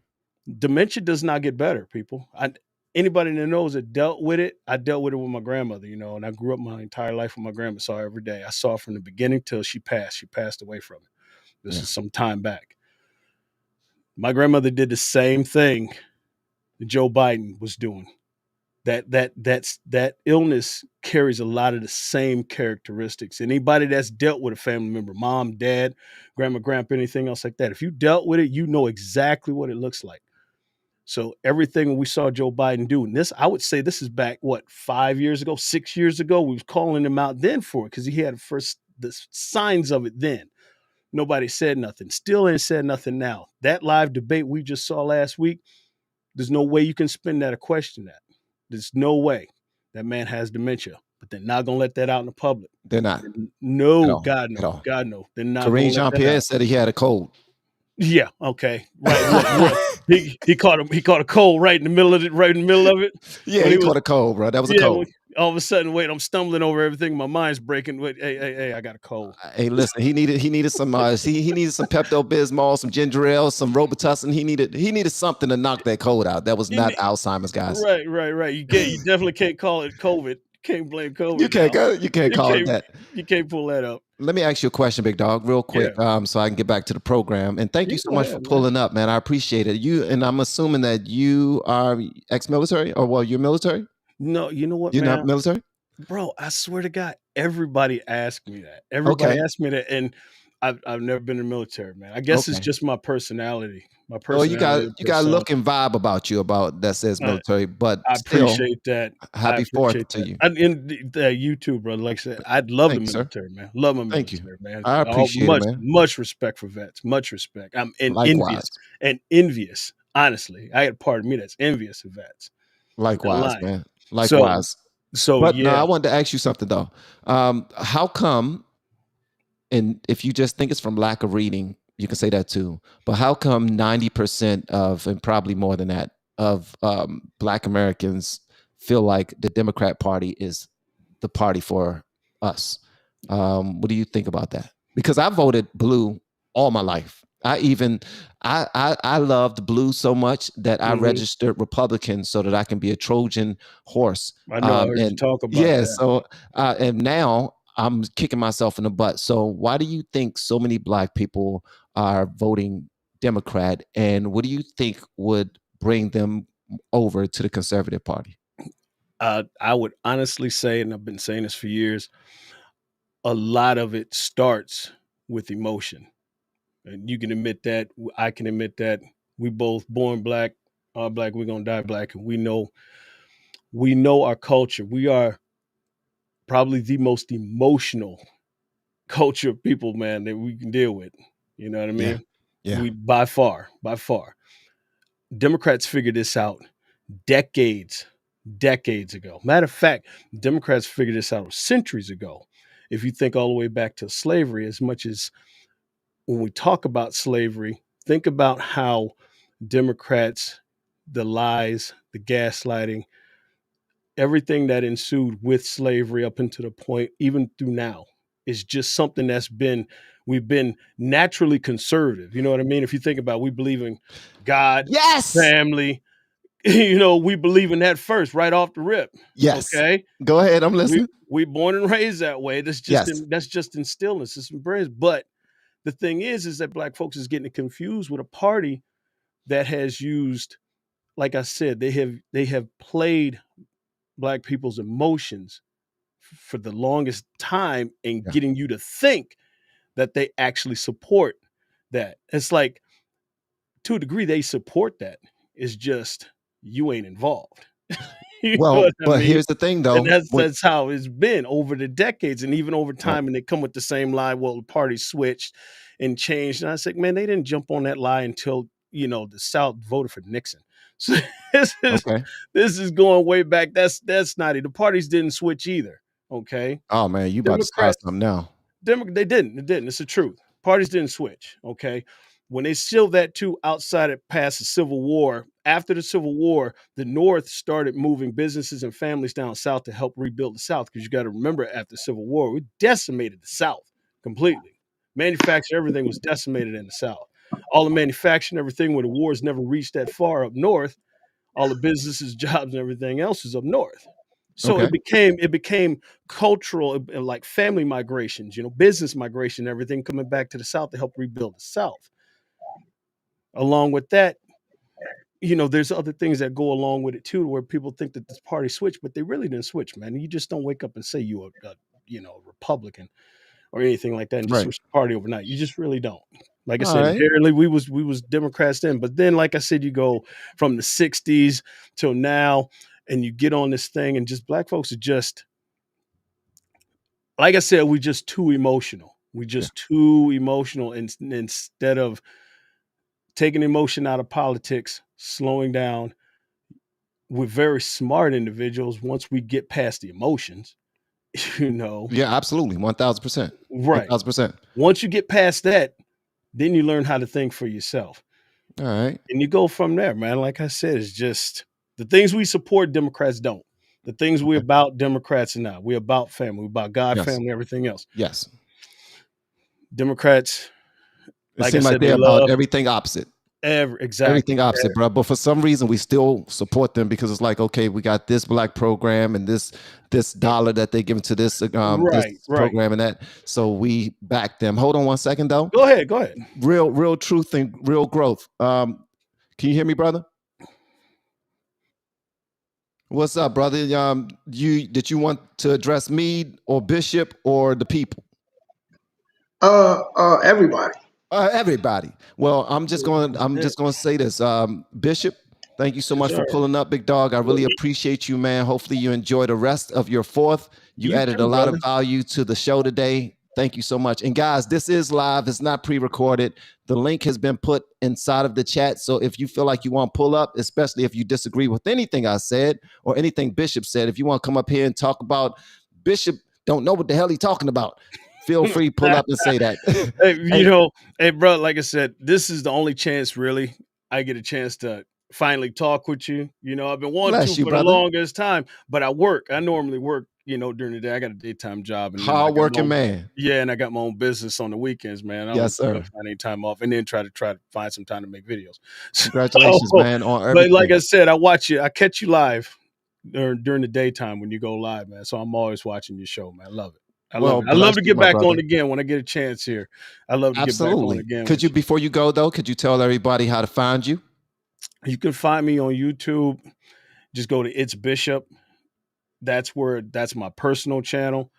Dementia does not get better, people. Anybody that knows that dealt with it, I dealt with it with my grandmother, and I grew up my entire life with my grandma. Saw her every day. I saw her from the beginning till she passed. She passed away from it. This is some time back. My grandmother did the same thing that Joe Biden was doing. That illness carries a lot of the same characteristics. Anybody that's dealt with a family member, mom, dad, grandma, grandpa, anything else like that, if you dealt with it, you know exactly what it looks like. So everything we saw Joe Biden do, and this, I would say this is back, 5 years ago, 6 years ago, we was calling him out then for it because he had the signs of it then. Nobody said nothing. Still ain't said nothing now. That live debate we just saw last week, there's no way you can spin that or question that. There's no way. That man has dementia, but they're not going to let that out in the public. They're not. No, God no. God no. They're not. Kareem Jean-Pierre said he had a cold. Yeah. Okay. Right. He caught a cold right in the middle of it. Yeah, he caught a cold, bro. That was a cold. All of a sudden, I'm stumbling over everything. My mind's breaking. Wait, hey, I got a cold. Hey, listen, he needed some he needed some Pepto-Bismol, some ginger ale, some Robitussin. He needed something to knock that cold out. That was not Alzheimer's, guys. Right. You definitely can't call it COVID. Can't blame COVID. You can't call it that. You can't pull that up. Let me ask you a question, big dog, real quick, so I can get back to the program. And thank you so much for pulling up, man. I appreciate it. And I'm assuming that you are ex-military, or you're military? No, you know what, You're man? not military? Bro, I swear to God, everybody asked me that. Everybody Okay. asked me that, and I've never been in the military, man. I guess it's Okay. just my personality. My Well, you got personality and you got a persona. look and vibe about you about that says Uh, military, but I still, appreciate that. I happy Fourth appreciate to that. you. And in the you too, brother. Like I said, I'd love the Thank you, sir. military, man. Love my Thank you. military, man. I All, appreciate it, much, man. much respect for vets. Much respect. I'm Likewise. envious. Honestly, I had a part of me that's envious of vets. Not Likewise, lying. man. So, Likewise. so But no, yeah. I wanted to ask you something though. How come, and if you just think it's from lack of reading, you can say that too. But how come 90% of, and probably more than that, of Black Americans feel like the Democrat Party is the party for us? What do you think about that? Because I voted blue all my life. I loved blue so much that I Mhm. registered Republican so that I can be a Trojan horse. I know. I heard you And talk about yeah, that. so and now I'm kicking myself in the butt. So why do you think so many Black people are voting Democrat, and what do you think would bring them over to the Conservative Party? I would honestly say, and I've been saying this for years, a lot of it starts with emotion. And you can admit that. I can admit that. We both born black, are black. We're gonna die black, and we know our culture. We are probably the most emotional culture of people, man, that we can deal with. You know what I Yeah, mean? yeah, We by far. Democrats figured this out decades, decades ago. Matter of fact, Democrats figured this out centuries ago. If you think all the way back to slavery, as much as when we talk about slavery, think about how Democrats, the lies, the gaslighting, everything that ensued with slavery up until the point, even through now, is just something we've been naturally conservative. You know what I mean? If you think about it, we believe in God, yes, family, we believe in that first, right off the rip. yes. Okay. Go ahead, I'm We listening. we born and raised that way. Yes, That's just instilled in us. It's in brains. But the thing is that black folks is getting confused with a party that has used, like I said, they have played black people's emotions for the longest time and yeah. getting you to think that they actually support that. It's like, to a degree they support that. It's just you ain't involved. You know Well, what I but mean? here's the thing And though. that's how it's been over the decades and even over Right. time. And they come with the same lie. Well, the party switched and changed. And I said, man, they didn't jump on that lie until the South voted for Nixon. So this is Okay. this is going way back. That's not it. The parties didn't switch either. Okay. Oh man, you about to start Democrats something now. They didn't. It didn't. It's the truth. Parties didn't switch. Okay. When they sealed that too outside it past the Civil War, after the Civil War, the North started moving businesses and families down south to help rebuild the South. Because you got to remember, after the Civil War, we decimated the South completely. Manufacturing, everything was decimated in the South. All the manufacturing, everything, where the wars never reached that far up north, all the businesses, jobs, and everything else is up north. So Okay. it became cultural, like family migrations, business migration, everything coming back to the South to help rebuild the South. Along with that, there's other things that go along with it too, where people think that this party switched, but they really didn't switch, man. You just don't wake up and say you a Republican or anything like that and just Right. switch the party overnight. You just really don't. Like I All said, right. inherently we was Democrats then, but then, like I said, you go from the '60s till now, and you get on this thing, and just black folks are just, like I said, we just too emotional. We Yeah. just too emotional, and instead of taking emotion out of politics, slowing down, we're very smart individuals once we get past the emotions, you know. Yeah, absolutely. 1000%. Right. 1000%. Once you get past that, then you learn how to think for yourself. All right. And you go from there, man. Like I said, it's just the things we support, Democrats don't. The things we Okay. about, Democrats are not. We're about family, we're about God, Yes. family, everything else. Yes. Democrats, It like I seems like said, they they're about love everything opposite. exactly. Everything opposite, bro. But for some reason, we still support them because it's like, okay, we got this black program and this dollar that they give to this Right, right. program and that, so we back them. Hold on one second, though. Go ahead, go ahead. Real truth and real growth. Can you hear me, brother? What's up, brother? Did you want to address me or Bishop or the people? Everybody. Everybody. Well, I'm just going to say this. Bishop, thank you so Yes, much for sir. pulling up, big dog. I really appreciate you, man. Hopefully you enjoy the rest of your 4th. You added too, a lot brother. of value to the show today. Thank you so much. And guys, this is live. It's not pre-recorded. The link has been put inside of the chat. So if you feel like you want to pull up, especially if you disagree with anything I said or anything Bishop said, if you want to come up here and talk about Bishop don't know what the hell he's talking about, feel free to pull up and say that. Hey, hey, bro, like I said, this is the only chance really I get a chance to finally talk with you. I've been wanting Bless to you, for the brother. longest time, but I normally work, during the day. I got a daytime job, and then I got my Hard-working own, man. yeah, and I got my own business on the weekends, man. I Yes, don't sir. find any time off, and then try to find some time to make videos. Congratulations, man, on But like everything. I said, I catch you live during the daytime when you go live, man. So I'm always watching your show, man. I love it. I love it. I love bless to you, get my back on brother. again when I get a chance here. I love to get back on Absolutely. again. Could you, before you go though, could you tell everybody how to find you? You can find me on YouTube. Just go to It's Bishop. That's my personal channel.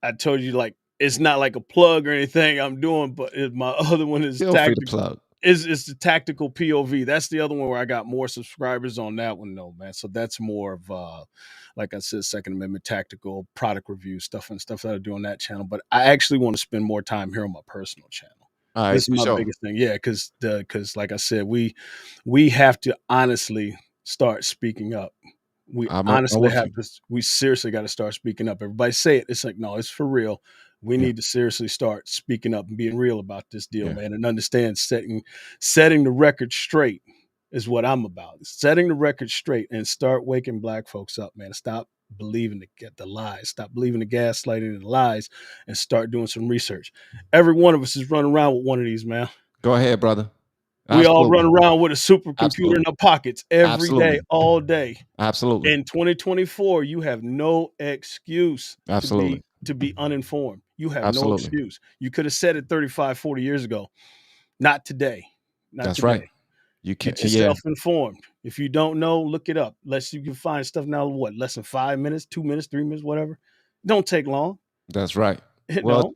I told you, like, it's not like a plug or anything I'm doing, but my other one is Feel free to plug. Is the Tactical POV. That's the other one where I got more subscribers on that one, though, man. So that's more of like I said, Second Amendment tactical product review stuff that I do on that channel. But I actually want to spend more time here on my personal channel. All right, This is for my sure. biggest thing. Yeah, because like I said, we have to honestly start speaking up. We we seriously got to start speaking up. Everybody say it. It's like, no, it's for real. We need to seriously start speaking up and being real about this deal, man, and understand setting the record straight is what I'm about. Setting the record straight and start waking Black folks up, man. Stop believing the lies. Stop believing the gaslighting and the lies, and start doing some research. Every one of us is running around with one of these, man. Go ahead, brother. We all run Absolutely. around with a supercomputer in our pockets every day, Absolutely. all day. Absolutely. In 2024, you have no excuse Absolutely. to be uninformed. You have no Absolutely. excuse. You could have said it 35, 40 years ago. Not today. Not That's today. right. You can't. Get yourself informed. If you don't know, look it up. You can find stuff now, less than 5 minutes, 2 minutes, 3 minutes, whatever. Don't take long. That's right. Well,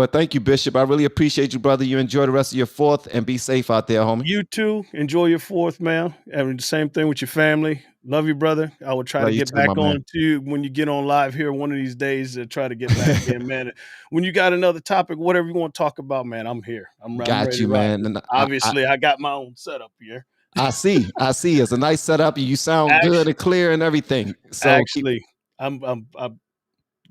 thank you, Bishop. I really appreciate you, brother. You enjoy the rest of your 4th and be safe out there, homie. You too. Enjoy your 4th, man. And the same thing with your family. Love you, brother. I will try to get back on to you when you get on live here one of these days to try to get back in, man. When you got another topic, whatever you want to talk about, man, I'm here. I'm Got you, man. And obviously, I got my own setup here. I see. It's a nice setup. You sound good and clear and everything. So actually, I'm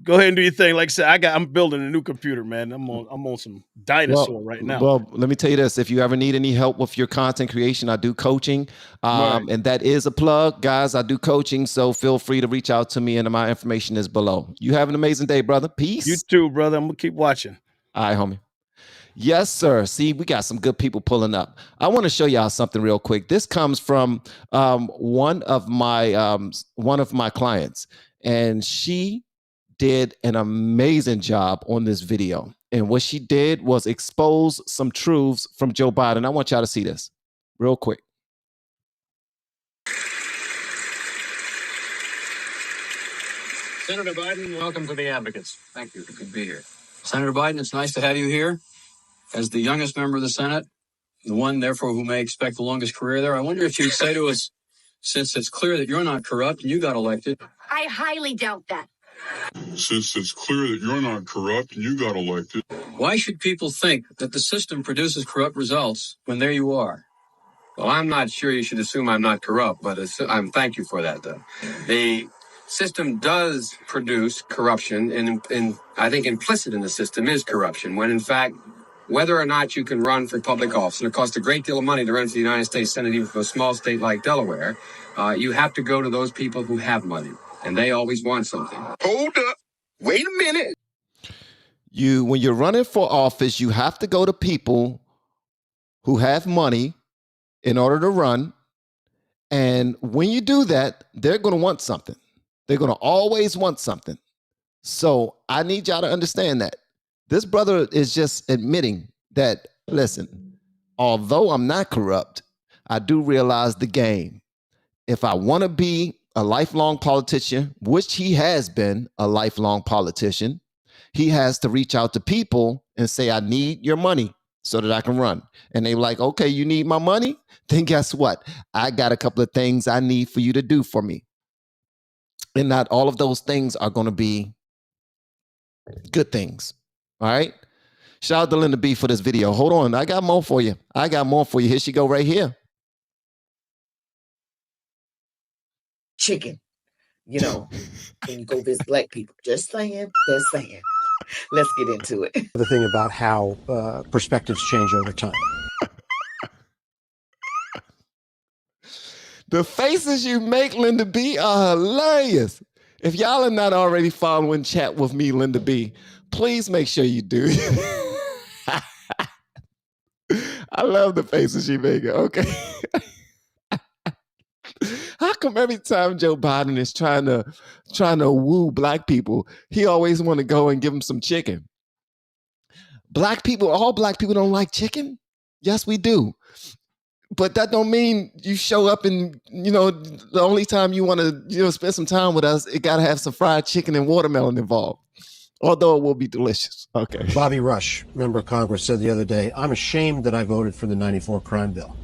go ahead and do your thing. Like I said, I'm building a new computer, man. I'm on some dinosaur right now. Well, let me tell you this. If you ever need any help with your content creation, I do coaching. And that is a plug. Guys, I do coaching. So feel free to reach out to me, and my information is below. You have an amazing day, brother. Peace. You too, brother. I'm going to keep watching. All right, homie. Yes, sir. See, we got some good people pulling up. I want to show y'all something real quick. This comes from one of my clients, and she did an amazing job on this video. And what she did was expose some truths from Joe Biden. I want y'all to see this real quick. Senator Biden, welcome to the Advocates. Thank you. Good to be here. Senator Biden, it's nice to have you here. As the youngest member of the Senate, the one, therefore, who may expect the longest career there, I wonder if you'd say to us, since it's clear that you're not corrupt and you got elected. I highly doubt that. Since it's clear that you're not corrupt and you got elected. Why should people think that the system produces corrupt results when there you are? Well, I'm not sure you should assume I'm not corrupt, but thank you for that, though. The system does produce corruption, and I think implicit in the system is corruption, when in fact, whether or not you can run for public office, and it costs a great deal of money to run for the United States Senate, even for a small state like Delaware, you have to go to those people who have money, and they always want something. Hold up. Wait a minute. When you're running for office, you have to go to people who have money in order to run. And when you do that, they're going to want something. They're going to always want something. So I need y'all to understand that. This brother is just admitting that, listen, although I'm not corrupt, I do realize the game. If I want to be a lifelong politician, which he has been a lifelong politician, he has to reach out to people and say, I need your money so that I can run. And they're like, okay, you need my money? Then guess what? I got a couple of things I need for you to do for me. And not all of those things are going to be good things. All right. Shout out to Linda B for this video. Hold on. I got more for you. Here she go right here. Chicken, you know, when you go visit black people. Just saying. Let's get into it. The thing about how perspectives change over time. The faces you make, Linda B, are hilarious. If y'all are not already following Chat with me, Linda B, please make sure you do. I love the faces she making. Okay. How come every time Joe Biden is trying to woo black people, he always want to go and give them some chicken? All black people don't like chicken? Yes, we do. But that don't mean you show up and, the only time you want to, spend some time with us, it got to have some fried chicken and watermelon involved. Although it will be delicious. Okay. Bobby Rush, member of Congress, said the other day, I'm ashamed that I voted for the 94 crime bill.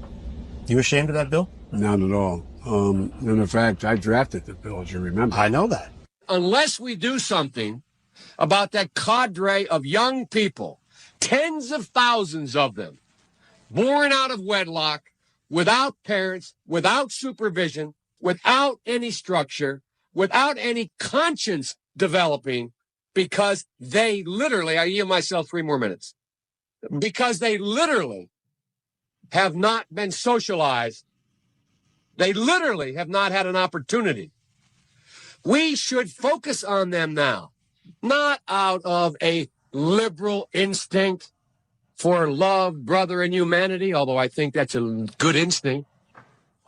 You ashamed of that bill? Not at all. In fact, I drafted the bill, as you remember. I know that. Unless we do something about that cadre of young people, tens of thousands of them, born out of wedlock, without parents, without supervision, without any structure, without any conscience developing, because they literally, I yield myself 3 more minutes, because they literally have not been socialized. They literally have not had an opportunity. We should focus on them now, not out of a liberal instinct for love, brother, and humanity, although I think that's a good instinct,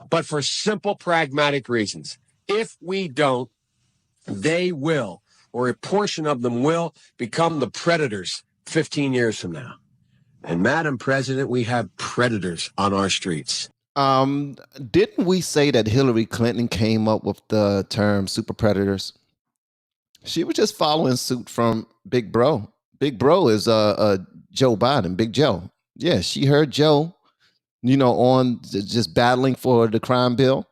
but for simple, pragmatic reasons. If we don't, they will, or a portion of them will, become the predators 15 years from now. And Madam President, we have predators on our streets. Didn't we say that Hillary Clinton came up with the term super predators? She was just following suit from Big Bro. Big Bro is Joe Biden, Big Joe. Yeah, she heard Joe, on just battling for the crime bill.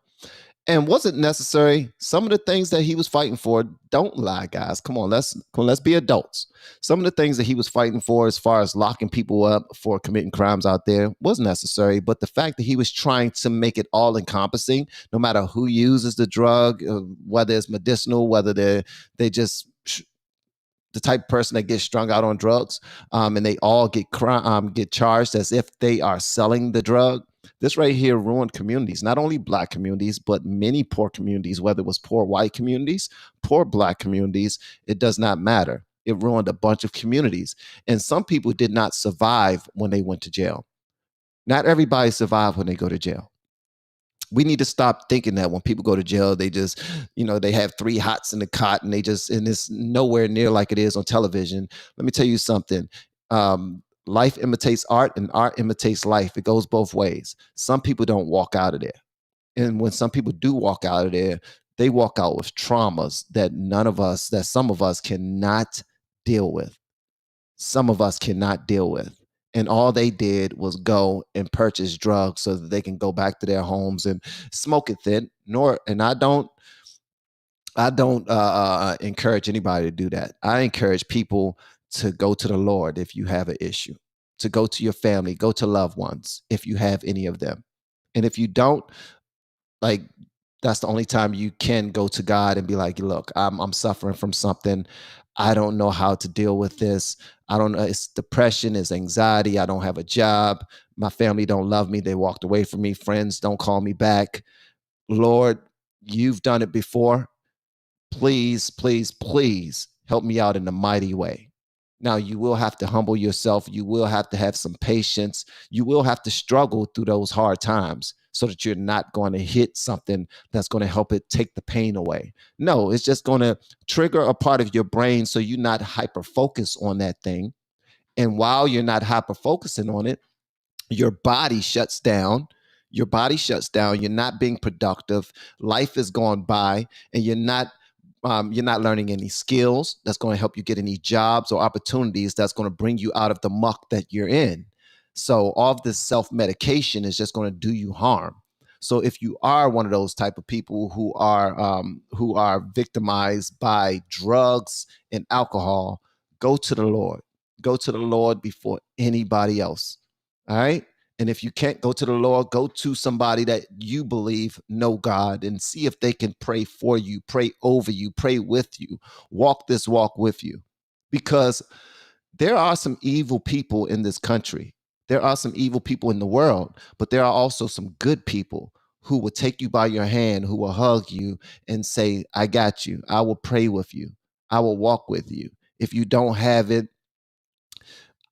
And wasn't necessary. Some of the things that he was fighting for, don't lie, guys. Come on, let's be adults. Some of the things that he was fighting for, as far as locking people up for committing crimes out there, was necessary. But the fact that he was trying to make it all encompassing, no matter who uses the drug, whether it's medicinal, whether they just the type of person that gets strung out on drugs, and they all get charged as if they are selling the drug. This right here ruined communities, not only black communities, but many poor communities, whether it was poor white communities, poor black communities, it does not matter. It ruined a bunch of communities. And some people did not survive when they went to jail. Not everybody survived when they go to jail. We need to stop thinking that when people go to jail, they just, they have 3 hots in the cot and and it's nowhere near like it is on television. Let me tell you something. Life imitates art and art imitates life. It goes both ways. Some people don't walk out of there. And when some people do walk out of there, they walk out with traumas that some of us cannot deal with. Some of us cannot deal with. And all they did was go and purchase drugs so that they can go back to their homes and smoke it thin. And I don't encourage anybody to do that. I encourage people to go to the Lord if you have an issue, to go to your family, go to loved ones if you have any of them. And if you don't, that's the only time you can go to God and be like, look, I'm suffering from something. I don't know how to deal with this. I don't know. It's depression, it's anxiety. I don't have a job. My family don't love me. They walked away from me. Friends don't call me back. Lord, you've done it before. Please, please, please help me out in a mighty way. Now, you will have to humble yourself. You will have to have some patience. You will have to struggle through those hard times so that you're not going to hit something that's going to help it take the pain away. No, it's just going to trigger a part of your brain so you're not hyper-focused on that thing. And while you're not hyper-focusing on it, your body shuts down. your body shuts down. You're not being productive. Life is going by, and you're not learning any skills that's going to help you get any jobs or opportunities that's going to bring you out of the muck that you're in. So all of this self-medication is just going to do you harm. So if you are one of those type of people who are victimized by drugs and alcohol, go to the Lord. Go to the Lord before anybody else. All right. And if you can't go to the Lord, go to somebody that you believe know God and see if they can pray for you, pray over you, pray with you, walk this walk with you. Because there are some evil people in this country. There are some evil people in the world, but there are also some good people who will take you by your hand, who will hug you and say, I got you. I will pray with you. I will walk with you. If you don't have it,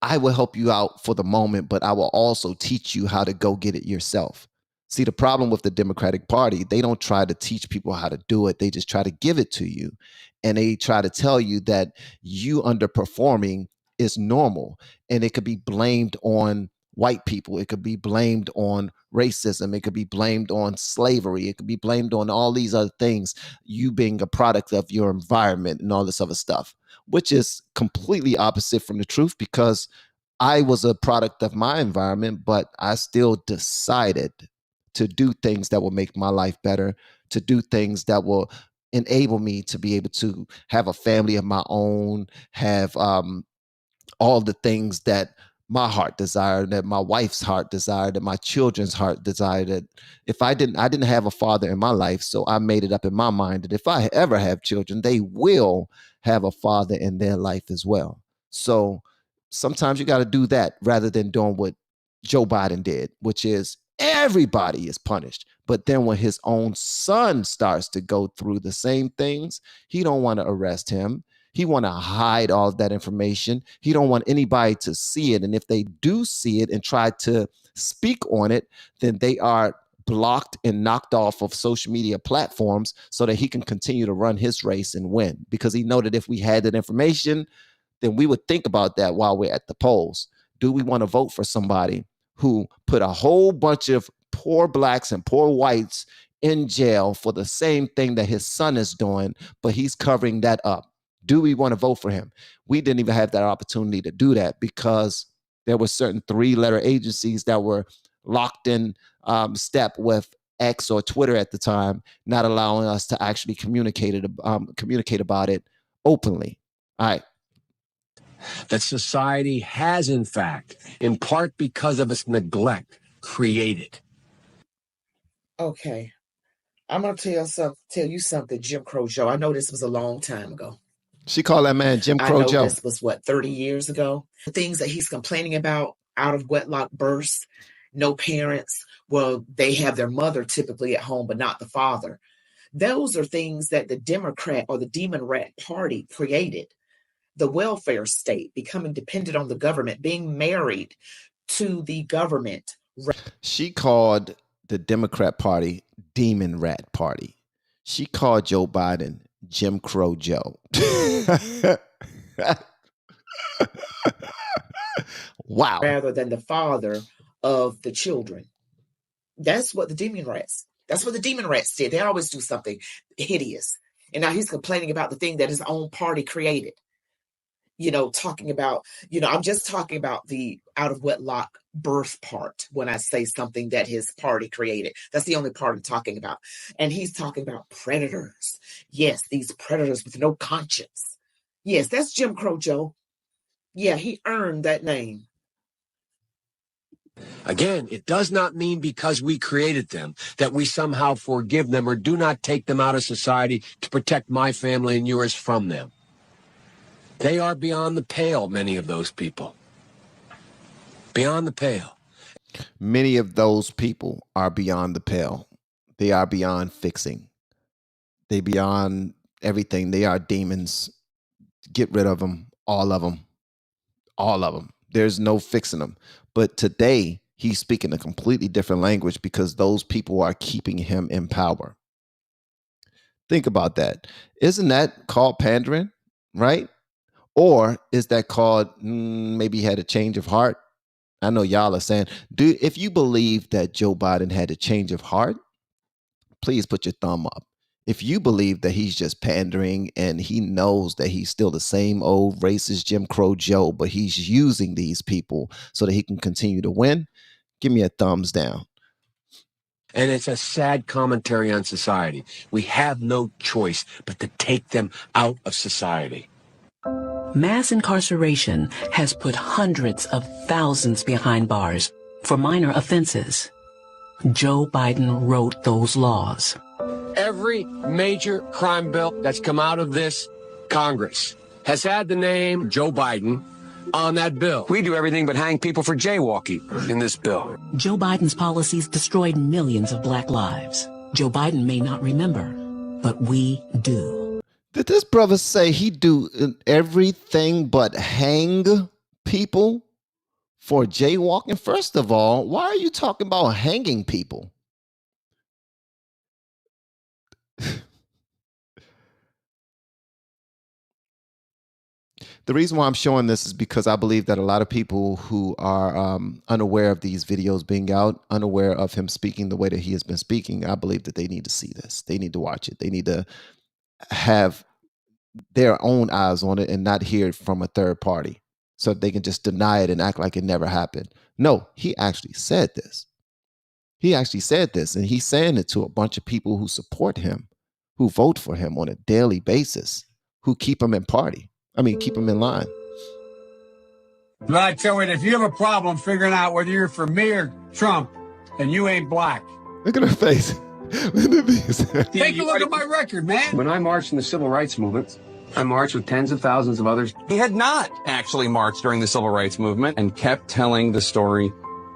I will help you out for the moment, but I will also teach you how to go get it yourself. See, the problem with the Democratic Party, they don't try to teach people how to do it. They just try to give it to you. And they try to tell you that you underperforming is normal. And it could be blamed on white people. It could be blamed on racism. It could be blamed on slavery. It could be blamed on all these other things, you being a product of your environment and all this other stuff, which is completely opposite from the truth, because I was a product of my environment, but I still decided to do things that will make my life better, to do things that will enable me to be able to have a family of my own, have all the things that my heart desired, that my wife's heart desired, that my children's heart desired. That if I didn't have a father in my life, so I made it up in my mind that if I ever have children, they will have a father in their life as well. So sometimes you got to do that rather than doing what Joe Biden did, which is everybody is punished. But then when his own son starts to go through the same things, he don't want to arrest him. He want to hide all of that information. He don't want anybody to see it. And if they do see it and try to speak on it, then they are blocked and knocked off of social media platforms so that he can continue to run his race and win. Because he know that if we had that information, then we would think about that while we're at the polls. Do we want to vote for somebody who put a whole bunch of poor blacks and poor whites in jail for the same thing that his son is doing, but he's covering that up? Do we want to vote for him? We didn't even have that opportunity to do that because there were certain 3-letter agencies that were locked in step with X or Twitter at the time, not allowing us to actually communicate about it openly. All right. That society has, in fact, in part because of its neglect, created. Okay. I'm going to tell you something, Jim Crow Joe. I know this was a long time ago. She called that man Jim Crow Joe. This was, 30 years ago? The things that he's complaining about, out of wedlock births, no parents. Well, they have their mother typically at home, but not the father. Those are things that the Democrat or the Demon Rat Party created. The welfare state, becoming dependent on the government, being married to the government. She called the Democrat Party Demon Rat Party. She called Joe Biden Jim Crow Joe. Wow. Rather than the father of the children. That's what the demon rats did. They always do something hideous. And now he's complaining about the thing that his own party created. Talking about, I'm just talking about the out of wedlock birth part when I say something that his party created. That's the only part I'm talking about. And he's talking about predators. Yes, these predators with no conscience. Yes, that's Jim Crow Joe. Yeah, he earned that name. Again, it does not mean because we created them that we somehow forgive them or do not take them out of society to protect my family and yours from them. They are beyond the pale, many of those people. Beyond the pale. Many of those people are beyond the pale. They are beyond fixing. They beyond everything. They are demons. Get rid of them. All of them. All of them. There's no fixing them. But today, he's speaking a completely different language because those people are keeping him in power. Think about that. Isn't that called pandering, right? Or is that called maybe he had a change of heart? I know y'all are saying, if you believe that Joe Biden had a change of heart, please put your thumb up. If you believe that he's just pandering and he knows that he's still the same old racist Jim Crow Joe, but he's using these people so that he can continue to win, give me a thumbs down. And it's a sad commentary on society. We have no choice but to take them out of society. Mass incarceration has put hundreds of thousands behind bars for minor offenses. Joe Biden wrote those laws. Every major crime bill that's come out of this Congress has had the name Joe Biden on that bill. We do everything but hang people for jaywalking in this bill. Joe Biden's policies destroyed millions of black lives. Joe Biden may not remember, but we do. Did this brother say he do everything but hang people for jaywalking? First of all, why are you talking about hanging people? The reason why I'm showing this is because I believe that a lot of people who are unaware of these videos being out, unaware of him speaking the way that he has been speaking, I believe that they need to see this. They need to watch it. They need to have their own eyes on it and not hear it from a third party so they can just deny it and act like it never happened. No, he actually said this. He actually said this, and he's saying it to a bunch of people who support him, who vote for him on a daily basis, who keep him in keep him in line. But I tell you, if you have a problem figuring out whether you're for me or Trump, then you ain't black. Look at her face. Take a look at my record, man. When I marched in the civil rights movement, I marched with tens of thousands of others. He had not actually marched during the civil rights movement and kept telling the story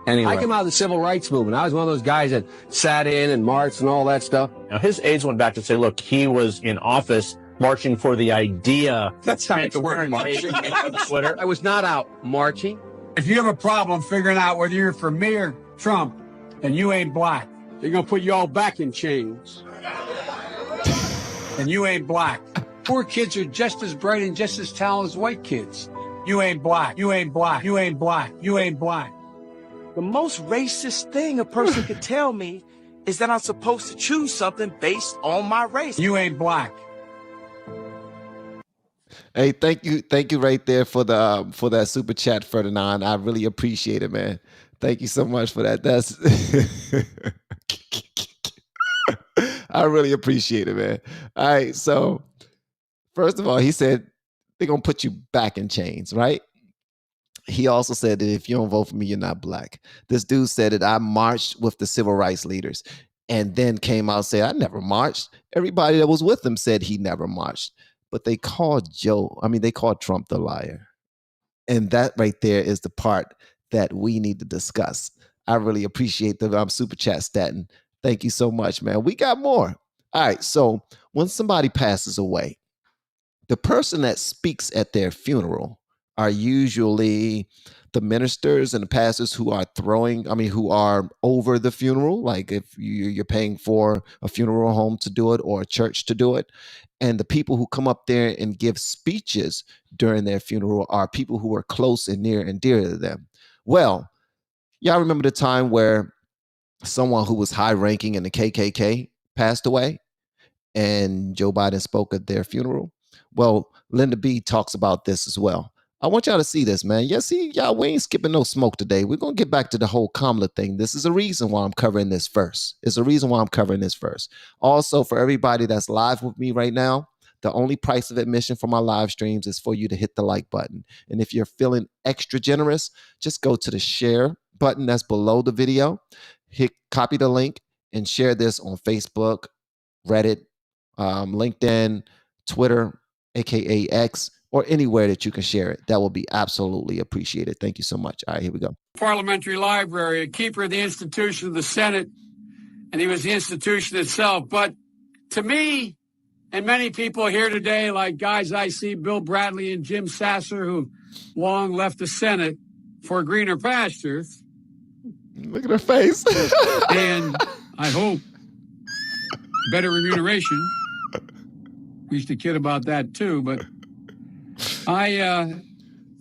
anyway. I came out of the civil rights movement. I was one of those guys that sat in and marched and all that stuff. Now, his aides went back to say, look, he was in office marching for the idea. That's not the word marching. Twitter. I was not out marching. If you have a problem figuring out whether you're for me or Trump, then you ain't black. They're going to put you all back in chains. And you ain't black. Poor kids are just as bright and just as talented as white kids. You ain't black. You ain't black. You ain't black. You ain't black. The most racist thing a person could tell me is that I'm supposed to choose something based on my race. You ain't black. Hey, thank you right there for that super chat, Ferdinand. I really appreciate it, man. Thank you so much for that. I really appreciate it, man. All right, so first of all, he said they're gonna put you back in chains, right? He also said that if you don't vote for me, you're not black. This dude said that I marched with the civil rights leaders, and then came out and said I never marched. Everybody that was with him said he never marched. But they called Trump the liar. And that right there is the part that we need to discuss. I really appreciate the super chat, Staten. Thank you so much, man. We got more. All right, so when somebody passes away, the person that speaks at their funeral are usually the ministers and the pastors who are who are over the funeral. Like if you're paying for a funeral home to do it or a church to do it. And the people who come up there and give speeches during their funeral are people who are close and near and dear to them. Well, y'all remember the time where someone who was high ranking in the KKK passed away and Joe Biden spoke at their funeral? Well, Linda B talks about this as well. I want y'all to see this, man. Yeah, see, y'all, we ain't skipping no smoke today. We're going to get back to the whole Kamala thing. This is a reason why I'm covering this first. Also, for everybody that's live with me right now, the only price of admission for my live streams is for you to hit the like button. And if you're feeling extra generous, just go to the share button that's below the video, copy the link, and share this on Facebook, Reddit, LinkedIn, Twitter, aka X, or anywhere that you can share it. That will be absolutely appreciated. Thank you so much. All right, here we go. Parliamentary library, a keeper of the institution of the Senate, and he was the institution itself. But to me, and many people here today, like guys I see, Bill Bradley and Jim Sasser, who long left the Senate for greener pastures. Look at her face. And I hope better remuneration. We used to kid about that too, but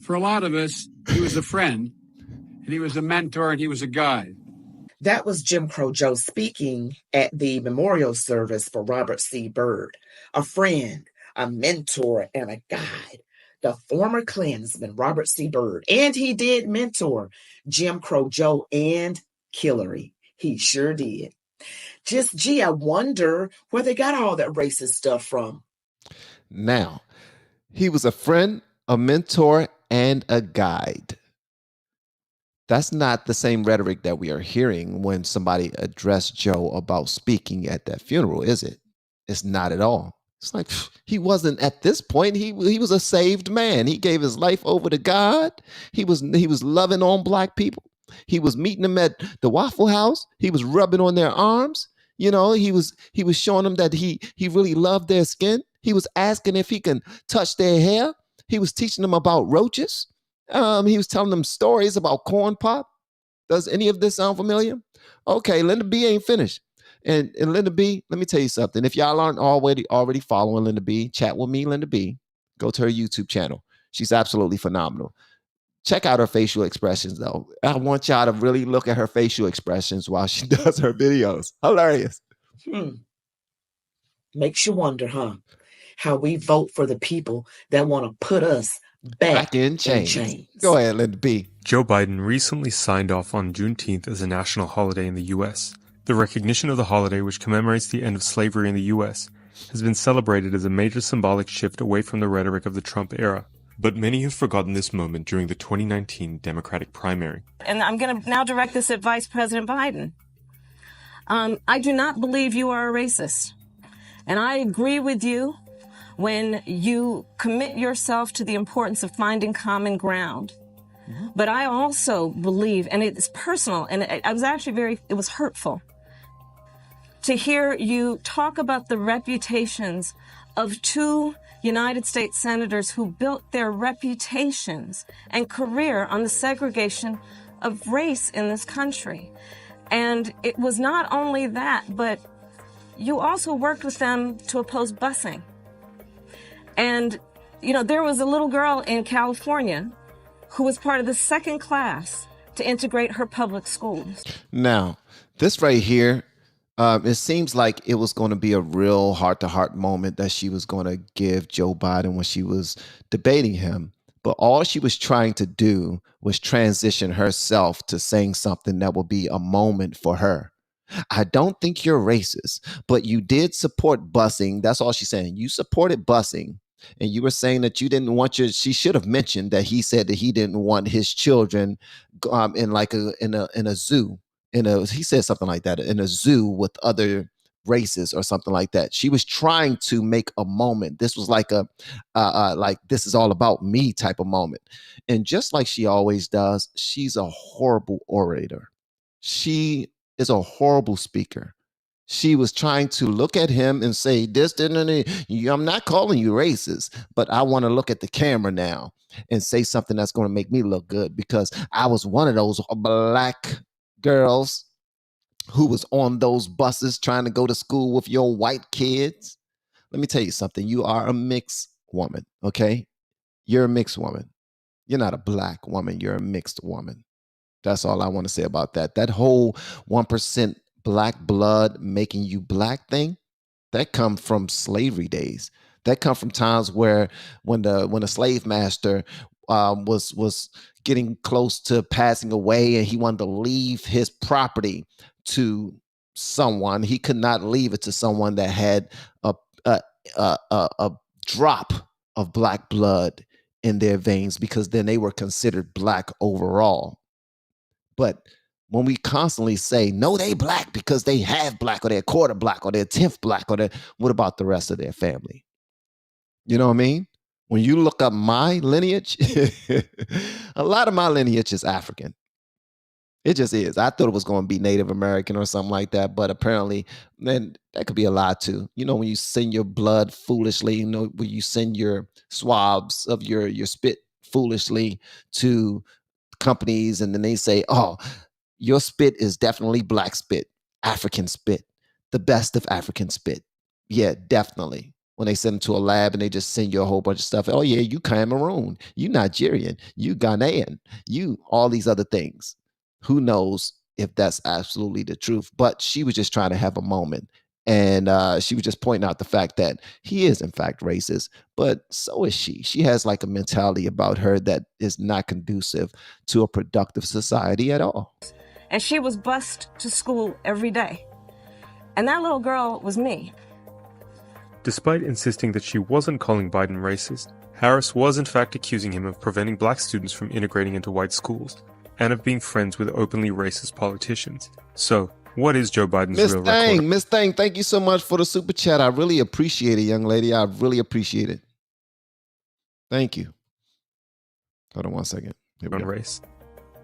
for a lot of us, he was a friend. and he was a mentor, and he was a guide. That was Jim Crow Joe speaking at the memorial service for Robert C. Byrd, a friend, a mentor, and a guide. The former Klansman, Robert C. Byrd, and he did mentor Jim Crow Joe and Hillary. He sure did. Just, gee, I wonder where they got all that racist stuff from. Now, he was a friend, a mentor, and a guide. That's not the same rhetoric that we are hearing when somebody addressed Joe about speaking at that funeral, is it? It's not at all. It's like he wasn't at this point. He was a saved man. He gave his life over to God. He was loving on black people. He was meeting them at the Waffle House. He was rubbing on their arms. You know, he was showing them that he really loved their skin. He was asking if he can touch their hair. He was teaching them about roaches. He was telling them stories about corn pop. Does any of this sound familiar? Okay, Linda B ain't finished. And Linda B, let me tell you something. If y'all aren't already following Linda B, chat with me, Linda B. Go to her YouTube channel. She's absolutely phenomenal. Check out her facial expressions, though. I want y'all to really look at her facial expressions while she does her videos. Hilarious. Makes you wonder, huh? How we vote for the people that want to put us back in chains. Go ahead, Linda B. Joe Biden recently signed off on Juneteenth as a national holiday in the U.S. The recognition of the holiday, which commemorates the end of slavery in the U.S., has been celebrated as a major symbolic shift away from the rhetoric of the Trump era. But many have forgotten this moment during the 2019 Democratic primary. And I'm going to now direct this at Vice President Biden. I do not believe you are a racist. And I agree with you when you commit yourself to the importance of finding common ground. But I also believe, and it's personal, and I was actually it was hurtful to hear you talk about the reputations of two United States senators who built their reputations and career on the segregation of race in this country. And it was not only that, but you also worked with them to oppose busing. And, you know, there was a little girl in California who was part of the second class to integrate her public schools. Now, this right here, it seems like it was going to be a real heart-to-heart moment that she was going to give Joe Biden when she was debating him. But all she was trying to do was transition herself to saying something that would be a moment for her. I don't think you're racist, but you did support busing. That's all she's saying. You supported busing. And you were saying that you didn't want she should have mentioned that he said that he didn't want his children in a zoo. He said something like that, in a zoo with other races or something like that. She was trying to make a moment. This was like like this is all about me type of moment. And just like she always does, she's a horrible orator. She is a horrible speaker. She was trying to look at him and say, I'm not calling you racist, but I want to look at the camera now and say something that's going to make me look good because I was one of those black girls who was on those buses trying to go to school with your white kids. Let me tell you something. You are a mixed woman, okay? You're a mixed woman. You're not a black woman. You're a mixed woman. That's all I want to say about that. That whole 1% black blood making you black thing, that come from slavery days. That come from times where when the slave master was getting close to passing away and he wanted to leave his property to someone, he could not leave it to someone that had a drop of black blood in their veins because then they were considered black overall. But when we constantly say, no, they black because they have black or they're quarter black or they're 10th black or what about the rest of their family? You know what I mean? When you look up my lineage, a lot of my lineage is African. It just is. I thought it was going to be Native American or something like that, but apparently then that could be a lie too. You know, when you send your blood foolishly, you know, when you send your swabs of your spit foolishly to companies and then they say, oh, your spit is definitely black spit, African spit, the best of African spit. Yeah, definitely. when they send them to a lab and they just send you a whole bunch of stuff. Oh yeah, you Cameroon, you Nigerian, you Ghanaian, you all these other things. Who knows if that's absolutely the truth? But she was just trying to have a moment. And she was just pointing out the fact that he is, in fact, racist, but so is she. She has like a mentality about her that is not conducive to a productive society at all. And she was bused to school every day. And that little girl was me. Despite insisting that she wasn't calling Biden racist, Harris was in fact accusing him of preventing black students from integrating into white schools, and of being friends with openly racist politicians. So, what is Joe Biden's real record? Miss Thang, thank you so much for the super chat. I really appreciate it, young lady. I really appreciate it. Thank you. Hold on one second. Here we go. Race.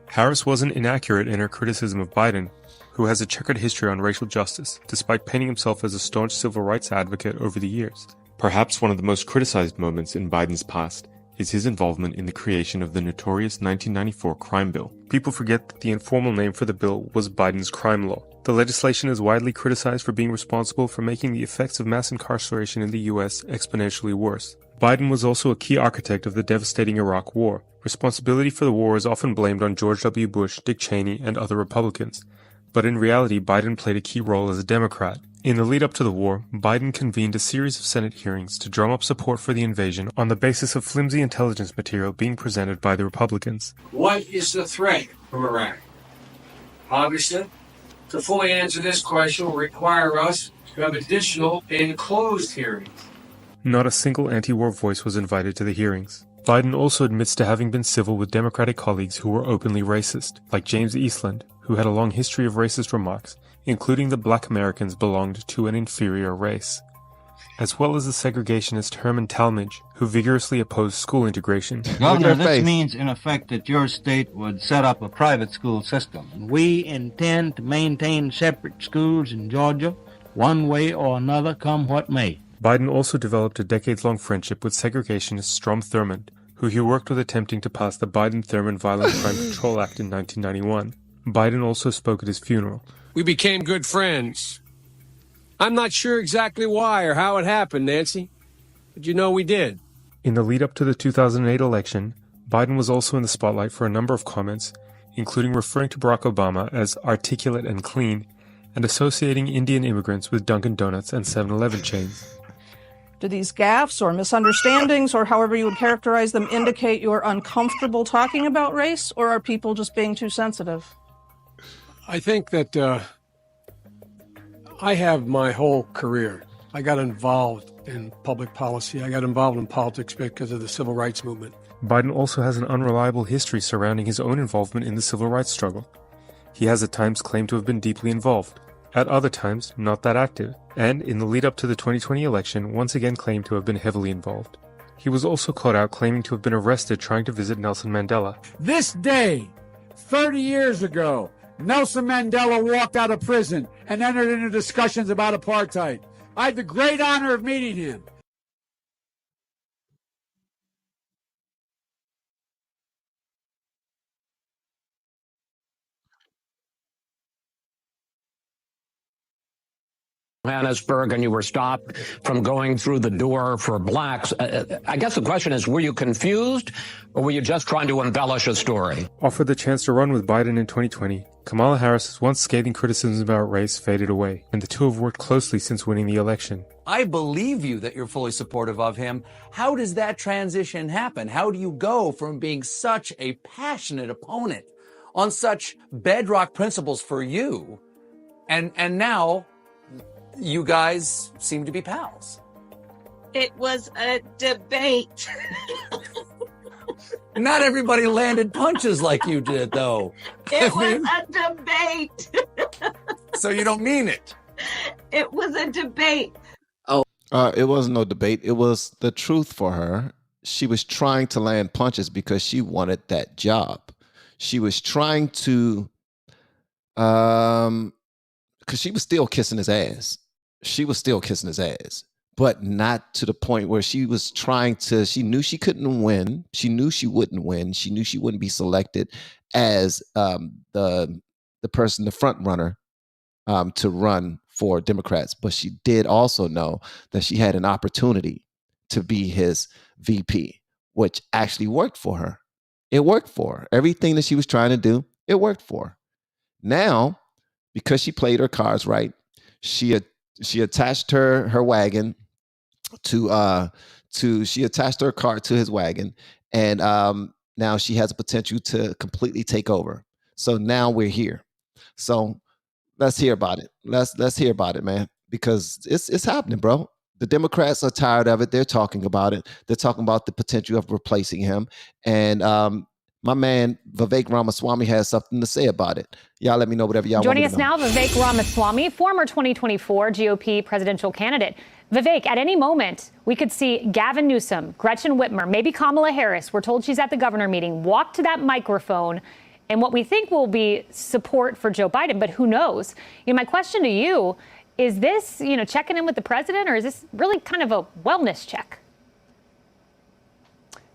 Harris wasn't inaccurate in her criticism of Biden, who has a checkered history on racial justice, despite painting himself as a staunch civil rights advocate over the years. Perhaps one of the most criticized moments in Biden's past is his involvement in the creation of the notorious 1994 crime bill. People forget that the informal name for the bill was Biden's crime law. The legislation is widely criticized for being responsible for making the effects of mass incarceration in the U.S. exponentially worse. Biden was also a key architect of the devastating Iraq War. Responsibility for the war is often blamed on George W. Bush, Dick Cheney, and other Republicans. But in reality, Biden played a key role as a Democrat. In the lead up to the war, Biden convened a series of Senate hearings to drum up support for the invasion on the basis of flimsy intelligence material being presented by the Republicans. What is the threat from Iraq? Obviously, to fully answer this question will require us to have additional enclosed hearings. Not a single anti-war voice was invited to the hearings. Biden also admits to having been civil with Democratic colleagues who were openly racist, like James Eastland, who had a long history of racist remarks, including that black Americans belonged to an inferior race, as well as the segregationist Herman Talmadge, who vigorously opposed school integration. Governor, this means in effect that your state would set up a private school system. We intend to maintain separate schools in Georgia, one way or another, come what may. Biden also developed a decades-long friendship with segregationist Strom Thurmond, who he worked with attempting to pass the Biden-Thurmond Violent Crime Control Act in 1991. Biden also spoke at his funeral. We became good friends. I'm not sure exactly why or how it happened, Nancy, but you know we did. In the lead-up to the 2008 election, Biden was also in the spotlight for a number of comments, including referring to Barack Obama as articulate and clean, and associating Indian immigrants with Dunkin' Donuts and 7-Eleven chains. Do these gaffes or misunderstandings, or however you would characterize them, indicate you're uncomfortable talking about race, or are people just being too sensitive? I think that I have my whole career. I got involved in public policy. I got involved in politics because of the civil rights movement. Biden also has an unreliable history surrounding his own involvement in the civil rights struggle. He has at times claimed to have been deeply involved, at other times not that active, and in the lead up to the 2020 election once again claimed to have been heavily involved. He was also caught out claiming to have been arrested trying to visit Nelson Mandela. This day, 30 years ago, Nelson Mandela walked out of prison and entered into discussions about apartheid. I had the great honor of meeting him. Johannesburg, and you were stopped from going through the door for blacks. I guess the question is, were you confused, or were you just trying to embellish a story? Offered the chance to run with Biden in 2020, Kamala Harris's once scathing criticisms about race faded away, and the two have worked closely since winning the election. I believe you that you're fully supportive of him. How does that transition happen? How do you go from being such a passionate opponent on such bedrock principles for you, and now you guys seem to be pals? It was a debate. Not everybody landed punches like you did, though. It was a debate. So you don't mean it? It was a debate. It wasn't no debate. It was the truth for her. She was trying to land punches because she wanted that job. She was trying to, because she was still kissing his ass. She was still kissing his ass, but not to the point where she was trying to, she knew she couldn't win. She knew she wouldn't win. She knew she wouldn't be selected as the person, the front runner to run for Democrats, but she did also know that she had an opportunity to be his VP, which actually worked for her. It worked for her. Everything that she was trying to do, it worked for her. Now, because she played her cards right, she attached her wagon she attached her car to his wagon, and now she has a potential to completely take over. So now we're here. So let's hear about it. Let's hear about it, man, because it's happening, bro. The Democrats are tired of it. They're talking about it. They're talking about the potential of replacing him. And my man Vivek Ramaswamy has something to say about it. Y'all let me know whatever y'all want Joining me us to know. now, Vivek Ramaswamy, former 2024 GOP presidential candidate. Vivek, at any moment, we could see Gavin Newsom, Gretchen Whitmer, maybe Kamala Harris. We're told she's at the governor meeting. Walk to that microphone and what we think will be support for Joe Biden, but who knows? My question to you, is this, checking in with the president, or is this really kind of a wellness check?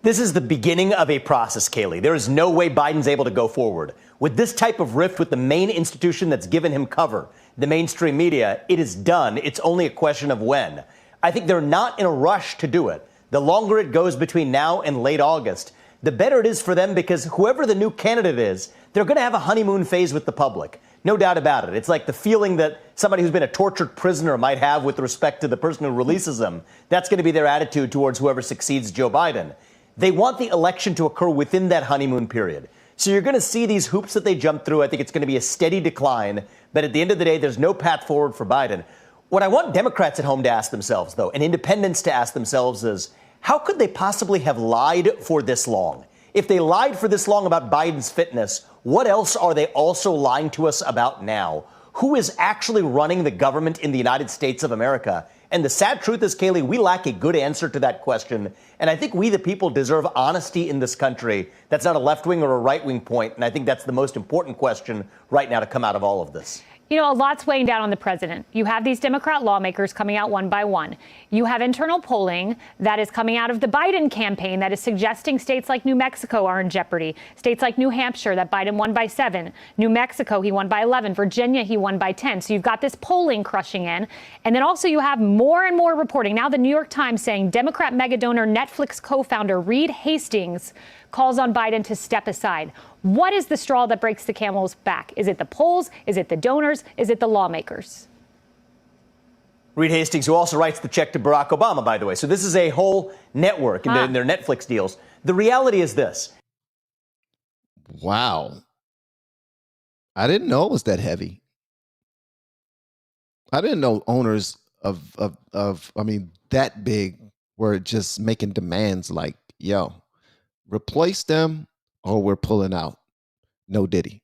This is the beginning of a process, Kayleigh. There is no way Biden's able to go forward. With this type of rift with the main institution that's given him cover, the mainstream media, it is done. It's only a question of when. I think they're not in a rush to do it. The longer it goes between now and late August, the better it is for them, because whoever the new candidate is, they're going to have a honeymoon phase with the public. No doubt about it. It's like the feeling that somebody who's been a tortured prisoner might have with respect to the person who releases them. That's going to be their attitude towards whoever succeeds Joe Biden. They want the election to occur within that honeymoon period. So you're going to see these hoops that they jump through. I think it's going to be a steady decline. But at the end of the day, there's no path forward for Biden. What I want Democrats at home to ask themselves, though, and independents to ask themselves is, how could they possibly have lied for this long? If they lied for this long about Biden's fitness, what else are they also lying to us about now? Who is actually running the government in the United States of America? And the sad truth is, Kayleigh, we lack a good answer to that question. And I think we, the people, deserve honesty in this country. That's not a left-wing or a right-wing point. And I think that's the most important question right now to come out of all of this. A lot's weighing down on the president. You have these Democrat lawmakers coming out one by one. You have internal polling that is coming out of the Biden campaign that is suggesting states like New Mexico are in jeopardy. States like New Hampshire, that Biden won by 7. New Mexico, he won by 11. Virginia, he won by 10. So you've got this polling crushing in. And then also you have more and more reporting. Now the New York Times saying Democrat megadonor Netflix co-founder Reed Hastings calls on Biden to step aside. What is the straw that breaks the camel's back? Is it the polls? Is it the donors? Is it the lawmakers? Reed Hastings, who also writes the check to Barack Obama, by the way. So this is a whole network in their Netflix deals. The reality is this. Wow. I didn't know it was that heavy. I didn't know owners of that big were just making demands like, yo, replace them or we're pulling out. No Diddy.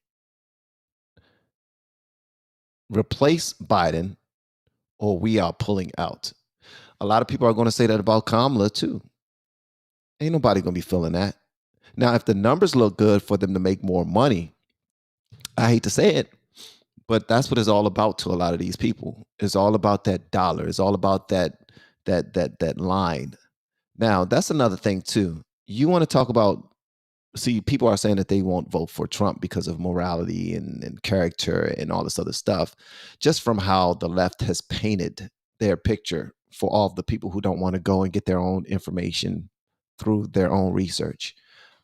Replace Biden or we are pulling out. A lot of people are going to say that about Kamala too. Ain't nobody going to be feeling that. Now, if the numbers look good for them to make more money, I hate to say it, but that's what it's all about to a lot of these people. It's all about that dollar. It's all about that line. Now, that's another thing too. You want to talk about, see, people are saying that they won't vote for Trump because of morality and character and all this other stuff, just from how the left has painted their picture for all of the people who don't want to go and get their own information through their own research.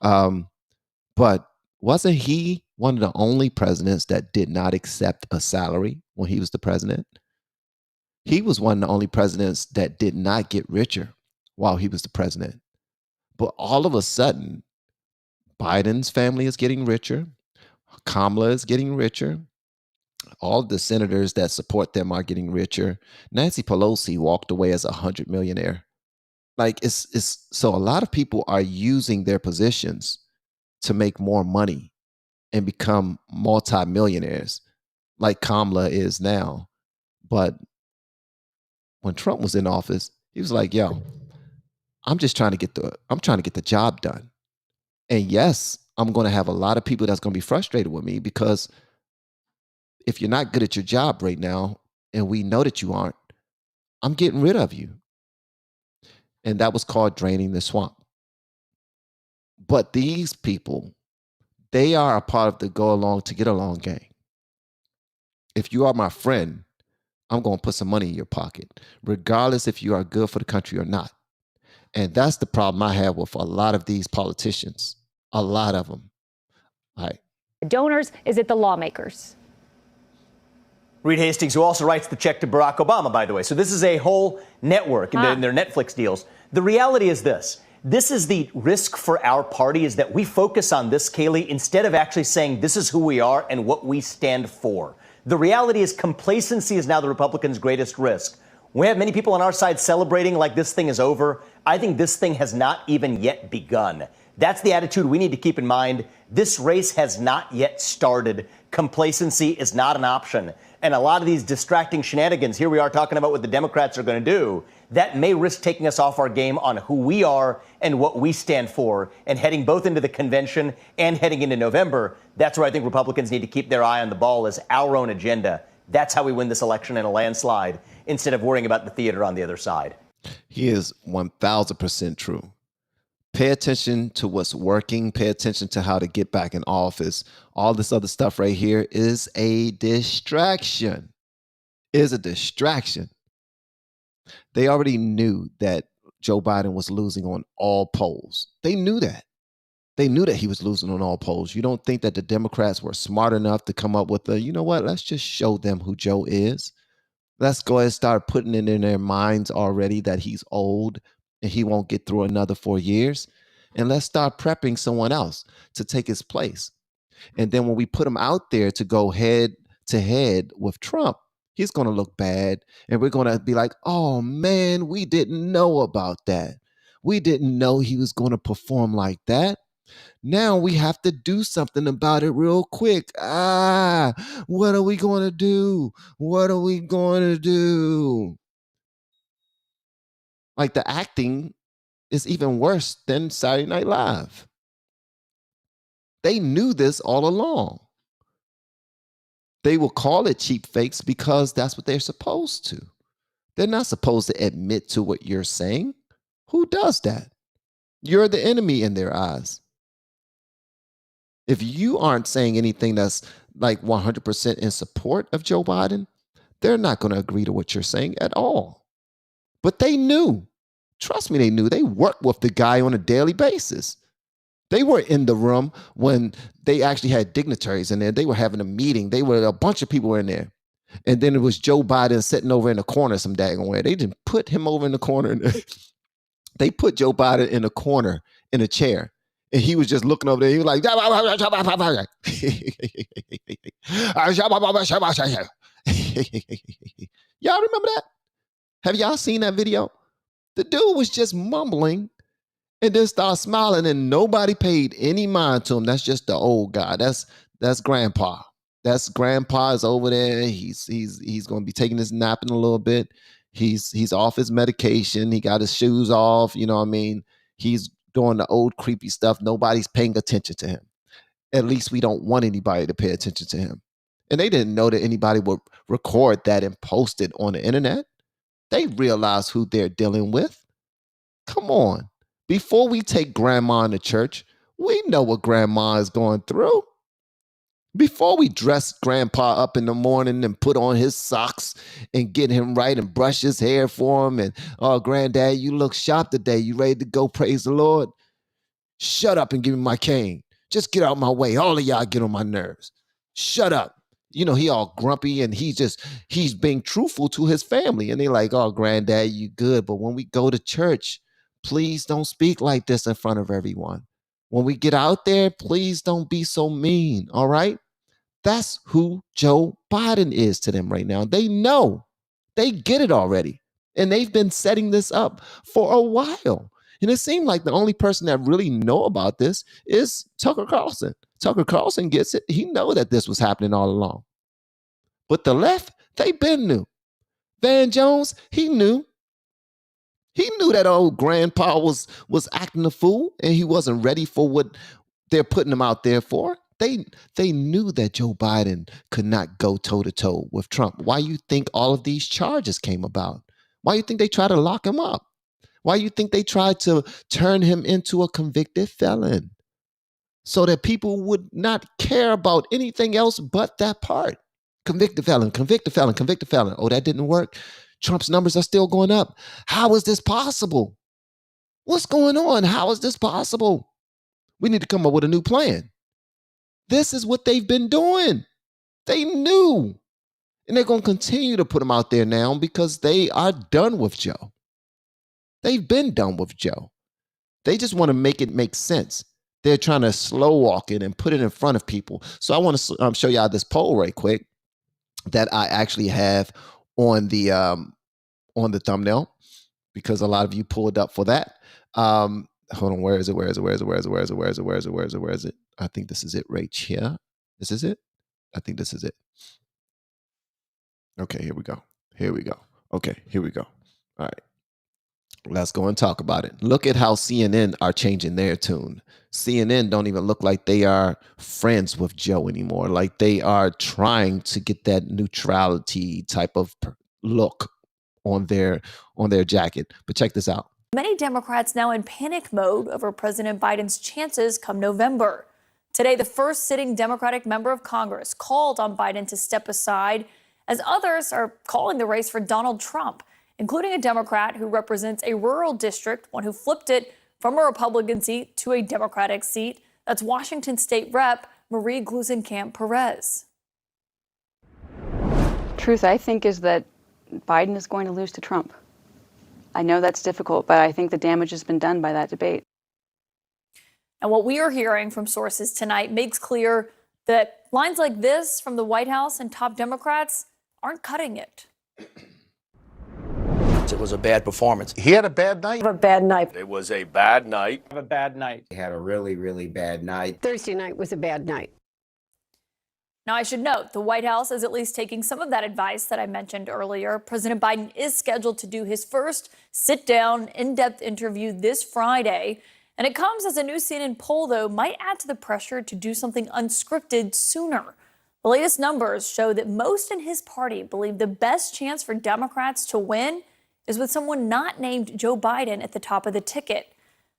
But wasn't he one of the only presidents that did not accept a salary when he was the president? He was one of the only presidents that did not get richer while he was the president. But all of a sudden, Biden's family is getting richer. Kamala is getting richer. All the senators that support them are getting richer. Nancy Pelosi walked away as a 100 millionaire. Like it's so a lot of people are using their positions to make more money and become multimillionaires like Kamala is now. But when Trump was in office, he was like, yo, I'm trying to get the job done. And yes, I'm going to have a lot of people that's going to be frustrated with me, because if you're not good at your job right now, and we know that you aren't, I'm getting rid of you. And that was called draining the swamp. But these people, they are a part of the go along to get along gang. If you are my friend, I'm going to put some money in your pocket, regardless if you are good for the country or not. And that's the problem I have with a lot of these politicians, a lot of them. All right. The donors? Is it the lawmakers? Reed Hastings, who also writes the check to Barack Obama, by the way. So this is a whole network in their Netflix deals. The reality is this. This is the risk for our party, is that we focus on this, Kayleigh, instead of actually saying this is who we are and what we stand for. The reality is complacency is now the Republicans' greatest risk. We have many people on our side celebrating like this thing is over. I think this thing has not even yet begun. That's the attitude we need to keep in mind. This race has not yet started. Complacency is not an option. And a lot of these distracting shenanigans, here we are talking about what the Democrats are going to do, that may risk taking us off our game on who we are and what we stand for. And heading both into the convention and heading into November, that's where I think Republicans need to keep their eye on the ball, as our own agenda. That's how we win this election in a landslide, instead of worrying about the theater on the other side. He is 1,000% true. Pay attention to what's working. Pay attention to how to get back in office. All this other stuff right here is a distraction. Is a distraction. They already knew that Joe Biden was losing on all polls. They knew that. They knew that he was losing on all polls. You don't think that the Democrats were smart enough to come up with a, you know what, let's just show them who Joe is. Let's go ahead and start putting it in their minds already that he's old and he won't get through another 4 years. And let's start prepping someone else to take his place. And then when we put him out there to go head to head with Trump, he's going to look bad. And we're going to be like, oh, man, we didn't know about that. We didn't know he was going to perform like that. Now we have to do something about it real quick. What are we going to do? What are we going to do? Like, the acting is even worse than Saturday Night Live. They knew this all along. They will call it cheap fakes because that's what they're supposed to. They're not supposed to admit to what you're saying. Who does that? You're the enemy in their eyes. If you aren't saying anything that's like 100% in support of Joe Biden, they're not going to agree to what you're saying at all. But they knew. Trust me, they knew. They worked with the guy on a daily basis. They were in the room when they actually had dignitaries in there. They were having a meeting. A bunch of people were in there. And then it was Joe Biden sitting over in the corner some daggone way. They didn't put him over in the corner. They put Joe Biden in a corner in a chair. And he was just looking over there. He was like, y'all remember that? Have y'all seen that video? The dude was just mumbling and then started smiling, and nobody paid any mind to him. That's just the old guy. That's grandpa. That's grandpa is over there. He's going to be taking his nap in a little bit. He's off his medication. He got his shoes off. You know what I mean? He's doing the old creepy stuff. Nobody's paying attention to him. At least we don't want anybody to pay attention to him. And they didn't know that anybody would record that and post it on the internet. They realize who they're dealing with. Come on. Before we take grandma into church, we know what grandma is going through. Before we dress grandpa up in the morning and put on his socks and get him right and brush his hair for him and, oh, granddad, you look sharp today. You ready to go praise the Lord? Shut up and give me my cane. Just get out my way. All of y'all get on my nerves. Shut up. You know, he all grumpy and he's being truthful to his family. And they're like, oh, granddad, you good. But when we go to church, please don't speak like this in front of everyone. When we get out there, please don't be so mean, all right? That's who Joe Biden is to them right now. They know. They get it already. And they've been setting this up for a while. And it seemed like the only person that really know about this is Tucker Carlson. Tucker Carlson gets it. He knows that this was happening all along. But the left, they been knew. Van Jones, he knew. He knew that old grandpa was acting a fool and he wasn't ready for what they're putting him out there for. They knew that Joe Biden could not go toe-to-toe with Trump. Why you think all of these charges came about? Why you think they tried to lock him up? Why you think they tried to turn him into a convicted felon? So that people would not care about anything else but that part. Convicted felon, convicted felon, convicted felon. Oh, that didn't work. Trump's numbers are still going up. How is this possible? What's going on? How is this possible? We need to come up with a new plan. This is what they've been doing. They knew. And they're going to continue to put them out there now because they are done with Joe. They've been done with Joe. They just want to make it make sense. They're trying to slow walk it and put it in front of people. So I want to show y'all this poll right quick that I actually have on the thumbnail because a lot of you pulled up for that. Hold on, where is it? I think this is it right here. This is it? I think this is it. Okay, here we go. Okay, here we go. All right. Let's go and talk about it. Look at how CNN are changing their tune. CNN don't even look like they are friends with Joe anymore. Like they are trying to get that neutrality type of look on their jacket. But check this out. Many Democrats now in panic mode over President Biden's chances come November. Today, the first sitting Democratic member of Congress called on Biden to step aside as others are calling the race for Donald Trump, including a Democrat who represents a rural district, one who flipped it from a Republican seat to a Democratic seat. That's Washington State Rep. Marie Gluesenkamp-Perez. Truth, I think, is that Biden is going to lose to Trump. I know that's difficult, but I think the damage has been done by that debate. And what we are hearing from sources tonight makes clear that lines like this from the White House and top Democrats aren't cutting it. It was a bad performance. He had a bad night. A bad night. It was a bad night. A bad night. He had a really, really bad night. Thursday night was a bad night. Now, I should note, the White House is at least taking some of that advice that I mentioned earlier. President Biden is scheduled to do his first sit-down, in-depth interview this Friday. And it comes as a new CNN poll, though, might add to the pressure to do something unscripted sooner. The latest numbers show that most in his party believe the best chance for Democrats to win is with someone not named Joe Biden at the top of the ticket.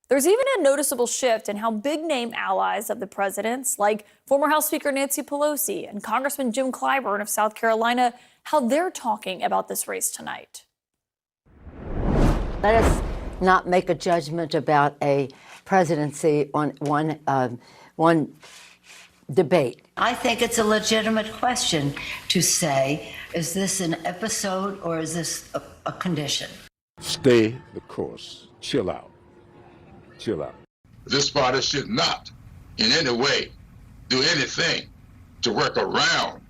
There's even a noticeable shift in how big-name allies of the president's, like former House Speaker Nancy Pelosi and Congressman Jim Clyburn of South Carolina, how they're talking about this race tonight. Let us not make a judgment about a presidency on one debate. I think it's a legitimate question to say, is this an episode or is this a condition? Stay the course. Chill out. Chill out. This party should not in any way do anything to work around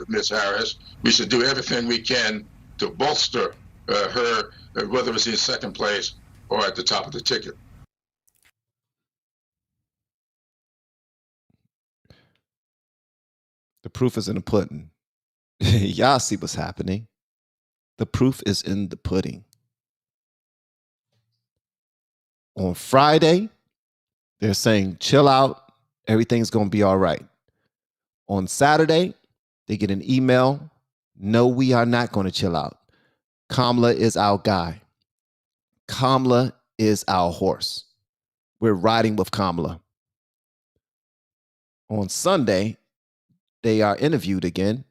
Ms. Harris. We should do everything we can to bolster her, whether it's in second place or at the top of the ticket. The proof is in the pudding. Y'all see what's happening. The proof is in the pudding. On Friday, they're saying, chill out, everything's going to be all right. On Saturday, they get an email, no, we are not going to chill out. Kamala is our guy. Kamala is our horse. We're riding with Kamala. On Sunday, they are interviewed again,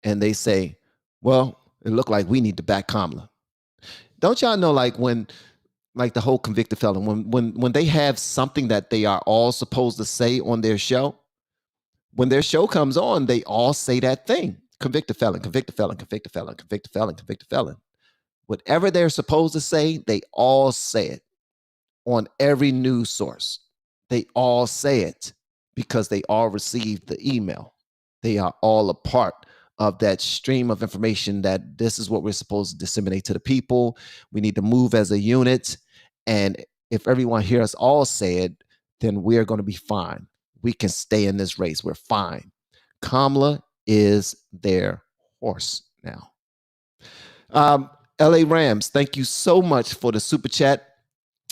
and they say, well, it looked like we need to back Kamala. Don't y'all know, like when the whole convicted felon, when they have something that they are all supposed to say on their show, when their show comes on, they all say that thing. Convicted felon, convicted felon, convicted felon, convicted felon, convicted felon. Whatever they're supposed to say, they all say it on every news source. They all say it because they all received the email. They are all a part of that stream of information that this is what we're supposed to disseminate to the people. We need to move as a unit. And if everyone hears us all say it, then we're going to be fine. We can stay in this race. We're fine. Kamala is their horse now. LA Rams, thank you so much for the super chat.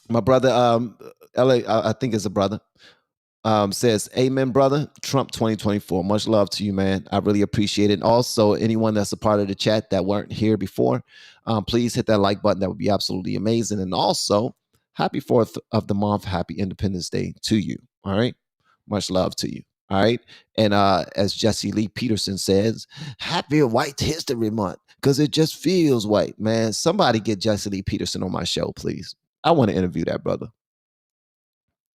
My brother, LA, I think is a brother, says, amen, brother. Trump 2024. Much love to you, man. I really appreciate it. Also, anyone that's a part of the chat that weren't here before, please hit that like button. That would be absolutely amazing. And also, happy 4th of the month. Happy Independence Day to you. All right. Much love to you. All right. And as Jesse Lee Peterson says, happy White History Month because it just feels white, man. Somebody get Jesse Lee Peterson on my show, please. I want to interview that brother.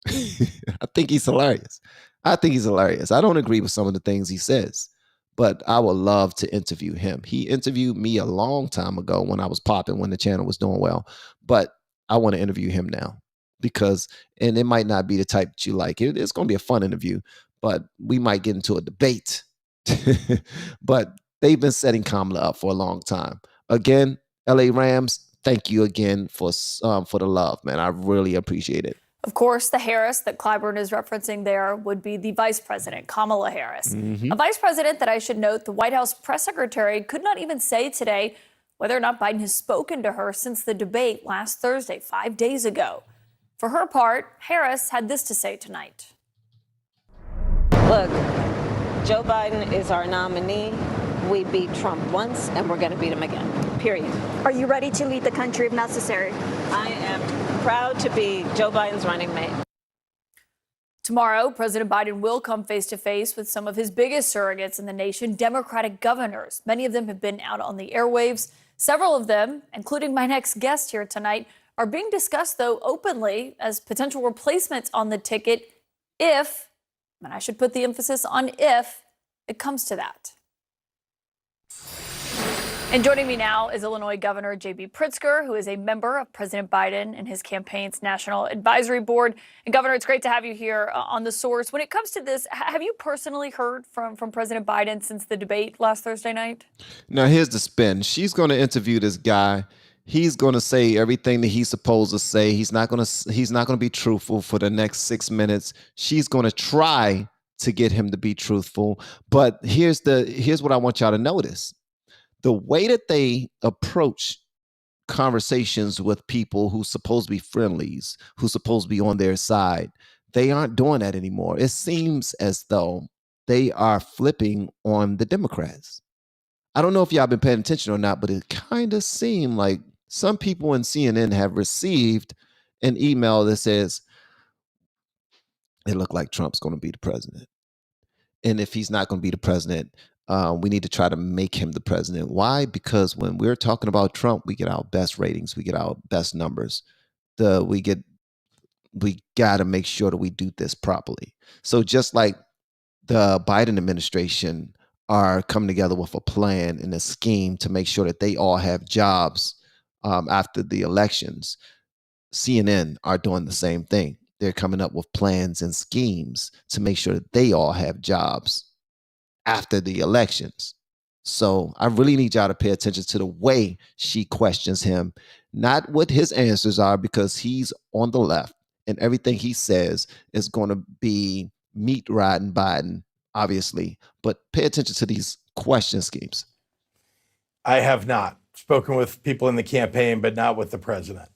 I think he's hilarious. I think he's hilarious. I don't agree with some of the things he says, but I would love to interview him. He interviewed me a long time ago when I was popping, when the channel was doing well, but I want to interview him now because, and it might not be the type that you like. It's going to be a fun interview, but we might get into a debate. But they've been setting Kamala up for a long time. Again, LA Rams, thank you again for the love, man. I really appreciate it. Of course, the Harris that Clyburn is referencing there would be the vice president, Kamala Harris. A vice president that I should note the White House press secretary could not even say today whether or not Biden has spoken to her since the debate last Thursday, 5 days ago. For her part, Harris had this to say tonight. Look, Joe Biden is our nominee. We beat Trump once, and we're going to beat him again, period. Are you ready to lead the country if necessary? I am proud to be Joe Biden's running mate. Tomorrow, President Biden will come face-to-face with some of his biggest surrogates in the nation, Democratic governors. Many of them have been out on the airwaves. Several of them, including my next guest here tonight, are being discussed, though, openly as potential replacements on the ticket if, and I should put the emphasis on if, it comes to that. And joining me now is Illinois Governor J.B. Pritzker, who is a member of President Biden and his campaign's National Advisory Board. And Governor, it's great to have you here on The Source. When it comes to this, have you personally heard from President Biden since the debate last Thursday night? Now, here's the spin. She's going to interview this guy. He's going to say everything that he's supposed to say. He's not going to be truthful for the next 6 minutes. She's going to try to get him to be truthful. But here's what I want y'all to notice. The way that they approach conversations with people who's supposed to be friendlies, who's supposed to be on their side, they aren't doing that anymore. It seems as though they are flipping on the Democrats. I don't know if y'all been paying attention or not, but it kind of seemed like some people in CNN have received an email that says, it looked like Trump's going to be the president. And if he's not going to be the president, we need to try to make him the president. Why? Because when we're talking about Trump, we get our best ratings, we get our best numbers. We got to make sure that we do this properly. So just like the Biden administration are coming together with a plan and a scheme to make sure that they all have jobs after the elections, CNN are doing the same thing. They're coming up with plans and schemes to make sure that they all have jobs after the elections. So I really need y'all to pay attention to the way she questions him, not what his answers are, because he's on the left and everything he says is going to be meat riding Biden, obviously. But pay attention to these question schemes. I have not spoken with people in the campaign, but not with the president.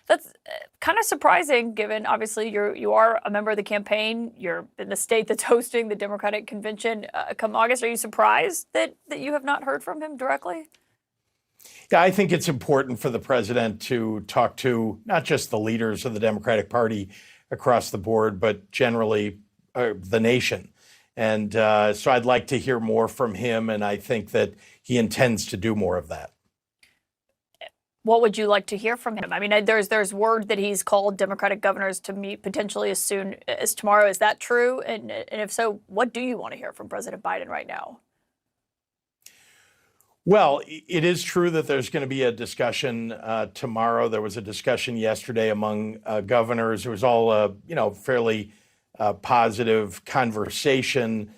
That's kind of surprising, given obviously you are a member of the campaign. You're in the state that's hosting the Democratic convention come August. Are you surprised that you have not heard from him directly? Yeah, I think it's important for the president to talk to not just the leaders of the Democratic Party across the board, but generally the nation. And so I'd like to hear more from him, and I think that he intends to do more of that. What would you like to hear from him? I mean, there's word that he's called Democratic governors to meet potentially as soon as tomorrow. Is that true? And if so, what do you want to hear from President Biden right now? Well, it is true that there's going to be a discussion tomorrow. There was a discussion yesterday among governors. It was all, fairly positive conversation,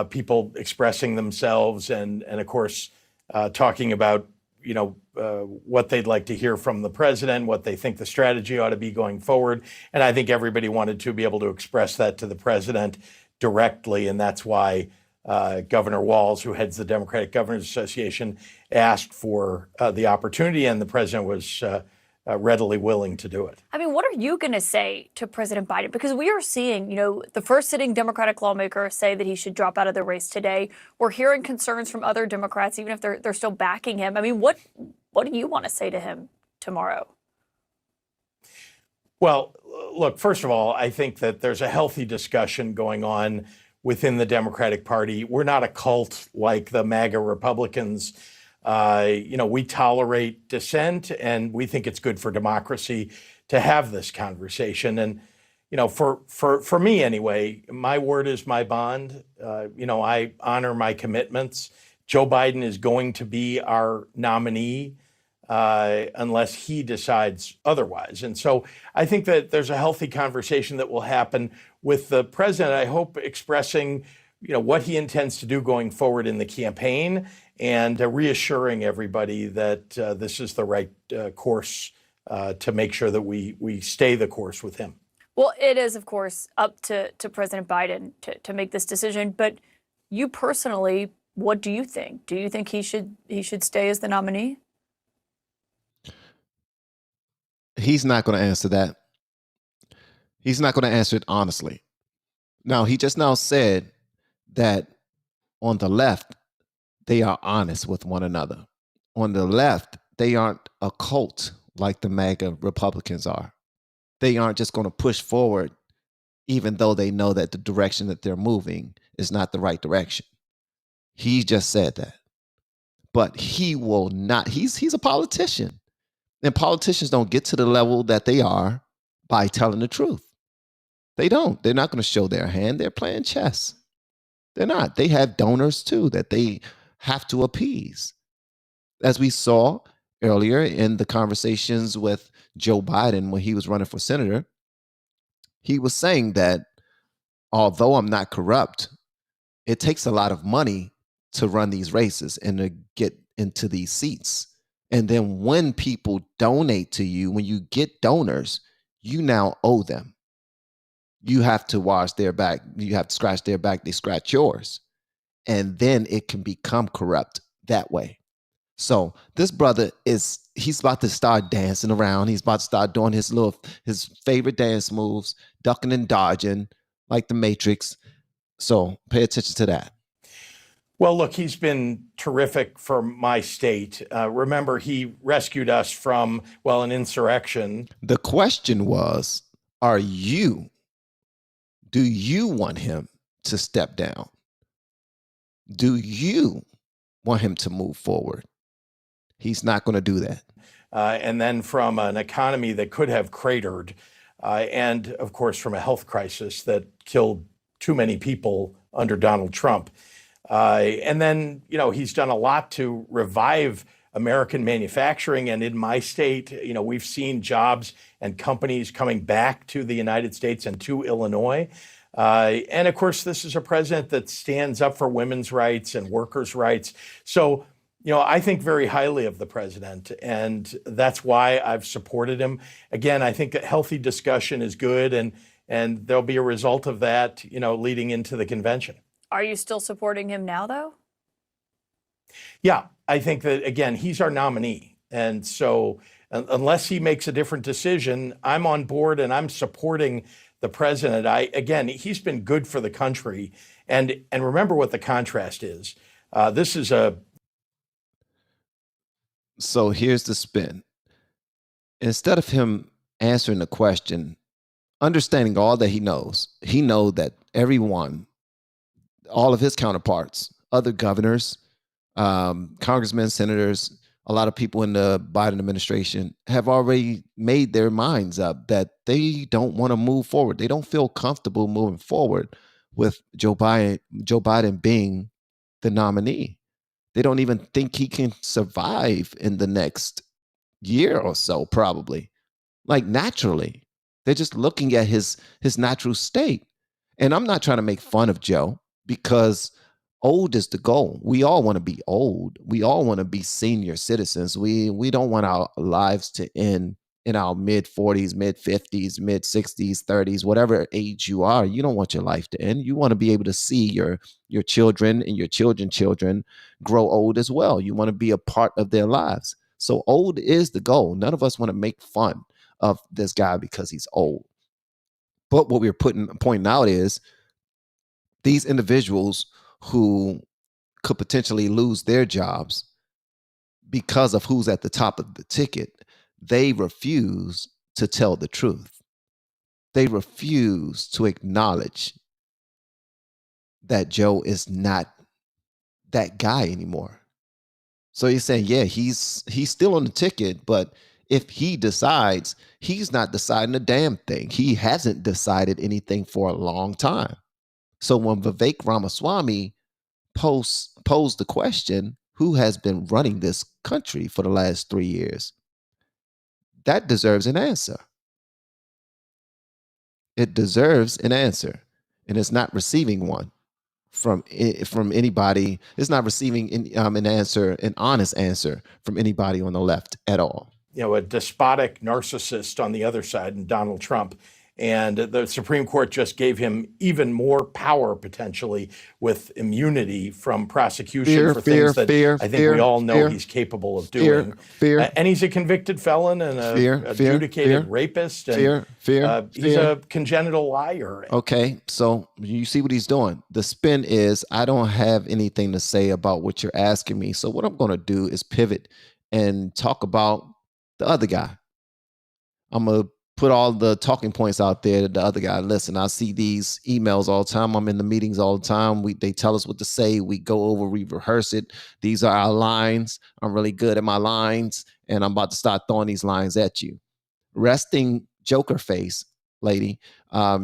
people expressing themselves and of course, talking about, what they'd like to hear from the president, what they think the strategy ought to be going forward. And I think everybody wanted to be able to express that to the president directly. And that's why Governor Walz, who heads the Democratic Governors Association, asked for the opportunity, and the president was readily willing to do it. I mean, what are you going to say to President Biden? Because we are seeing, the first sitting Democratic lawmaker say that he should drop out of the race today. We're hearing concerns from other Democrats, even if they're still backing him. I mean, what do you want to say to him tomorrow? Well, look, first of all, I think that there's a healthy discussion going on within the Democratic Party. We're not a cult like the MAGA Republicans. We tolerate dissent, and we think it's good for democracy to have this conversation. And for me anyway, my word is my bond. I honor my commitments. Joe Biden is going to be our nominee unless he decides otherwise. And so I think that there's a healthy conversation that will happen with the president, I hope, expressing what he intends to do going forward in the campaign and reassuring everybody that this is the right course to make sure that we stay the course with him. Well, it is, of course, up to President Biden to make this decision. But you personally, what do you think? Do you think he should stay as the nominee? He's not going to answer that. He's not going to answer it honestly. Now, he just now said that on the left, they are honest with one another. On the left, they aren't a cult like the MAGA Republicans are. They aren't just going to push forward, even though they know that the direction that they're moving is not the right direction. He just said that. But he will not. He's a politician. And politicians don't get to the level that they are by telling the truth. They don't. They're not going to show their hand. They're playing chess. They're not. They have donors too that they have to appease. As we saw earlier in the conversations with Joe Biden when he was running for senator, he was saying that although I'm not corrupt, it takes a lot of money to run these races and to get into these seats. And then when people donate to you, when you get donors, you now owe them. You have to wash their back. You have to scratch their back. They scratch yours. And then it can become corrupt that way. So this brother he's about to start dancing around. He's about to start doing his favorite dance moves, ducking and dodging like the Matrix. So pay attention to that. Well, look, he's been terrific for my state. Remember, he rescued us from, an insurrection. The question was, do you want him to step down? Do you want him to move forward? He's not going to do that. And then from an economy that could have cratered, and of course from a health crisis that killed too many people under Donald Trump. And then, he's done a lot to revive American manufacturing. And in my state, we've seen jobs and companies coming back to the United States and to Illinois. And of course, this is a president that stands up for women's rights and workers' rights. So, I think very highly of the president, and that's why I've supported him. Again, I think a healthy discussion is good, and there'll be a result of that, leading into the convention. Are you still supporting him now, though? Yeah, I think that, again, he's our nominee. And so unless he makes a different decision, I'm on board and I'm supporting the president. He's been good for the country. And remember what the contrast is. So here's the spin. Instead of him answering the question, understanding all that he knows that all of his counterparts, other governors, congressmen, senators, a lot of people in the Biden administration have already made their minds up that they don't want to move forward. They don't feel comfortable moving forward with Joe Biden being the nominee. They don't even think he can survive in the next year or so, probably. Like naturally. They're just looking at his natural state. And I'm not trying to make fun of Joe, because old is the goal. We all want to be old. We all want to be senior citizens. We don't want our lives to end in our mid-40s, mid-50s, mid-60s, 30s, whatever age you are. You don't want your life to end. You want to be able to see your children and your children's children grow old as well. You want to be a part of their lives. So old is the goal. None of us want to make fun of this guy because he's old. But what we're pointing out is these individuals who could potentially lose their jobs because of who's at the top of the ticket, they refuse to tell the truth. They refuse to acknowledge that Joe is not that guy anymore. So he's saying, yeah, he's still on the ticket, but if he decides, he's not deciding a damn thing. He hasn't decided anything for a long time. So when Vivek Ramaswamy posed the question, who has been running this country for the last 3 years? That deserves an answer. It deserves an answer, and it's not receiving one from anybody. It's not receiving an honest answer from anybody on the left at all. You know, a despotic narcissist on the other side, and Donald Trump. And the Supreme Court just gave him even more power potentially with immunity from prosecution for things that I think we all know he's capable of doing. And he's a convicted felon and an adjudicated rapist. And he's a congenital liar. Okay, so you see what he's doing. The spin is, I don't have anything to say about what you're asking me. So what I'm going to do is pivot and talk about the other guy. I'm going to put all the talking points out there to the other guy. Listen, I see these emails all the time. I'm in the meetings all the time. They tell us what to say. We go over, we rehearse it. These are our lines. I'm really good at my lines, and I'm about to start throwing these lines at you. Resting Joker face, lady,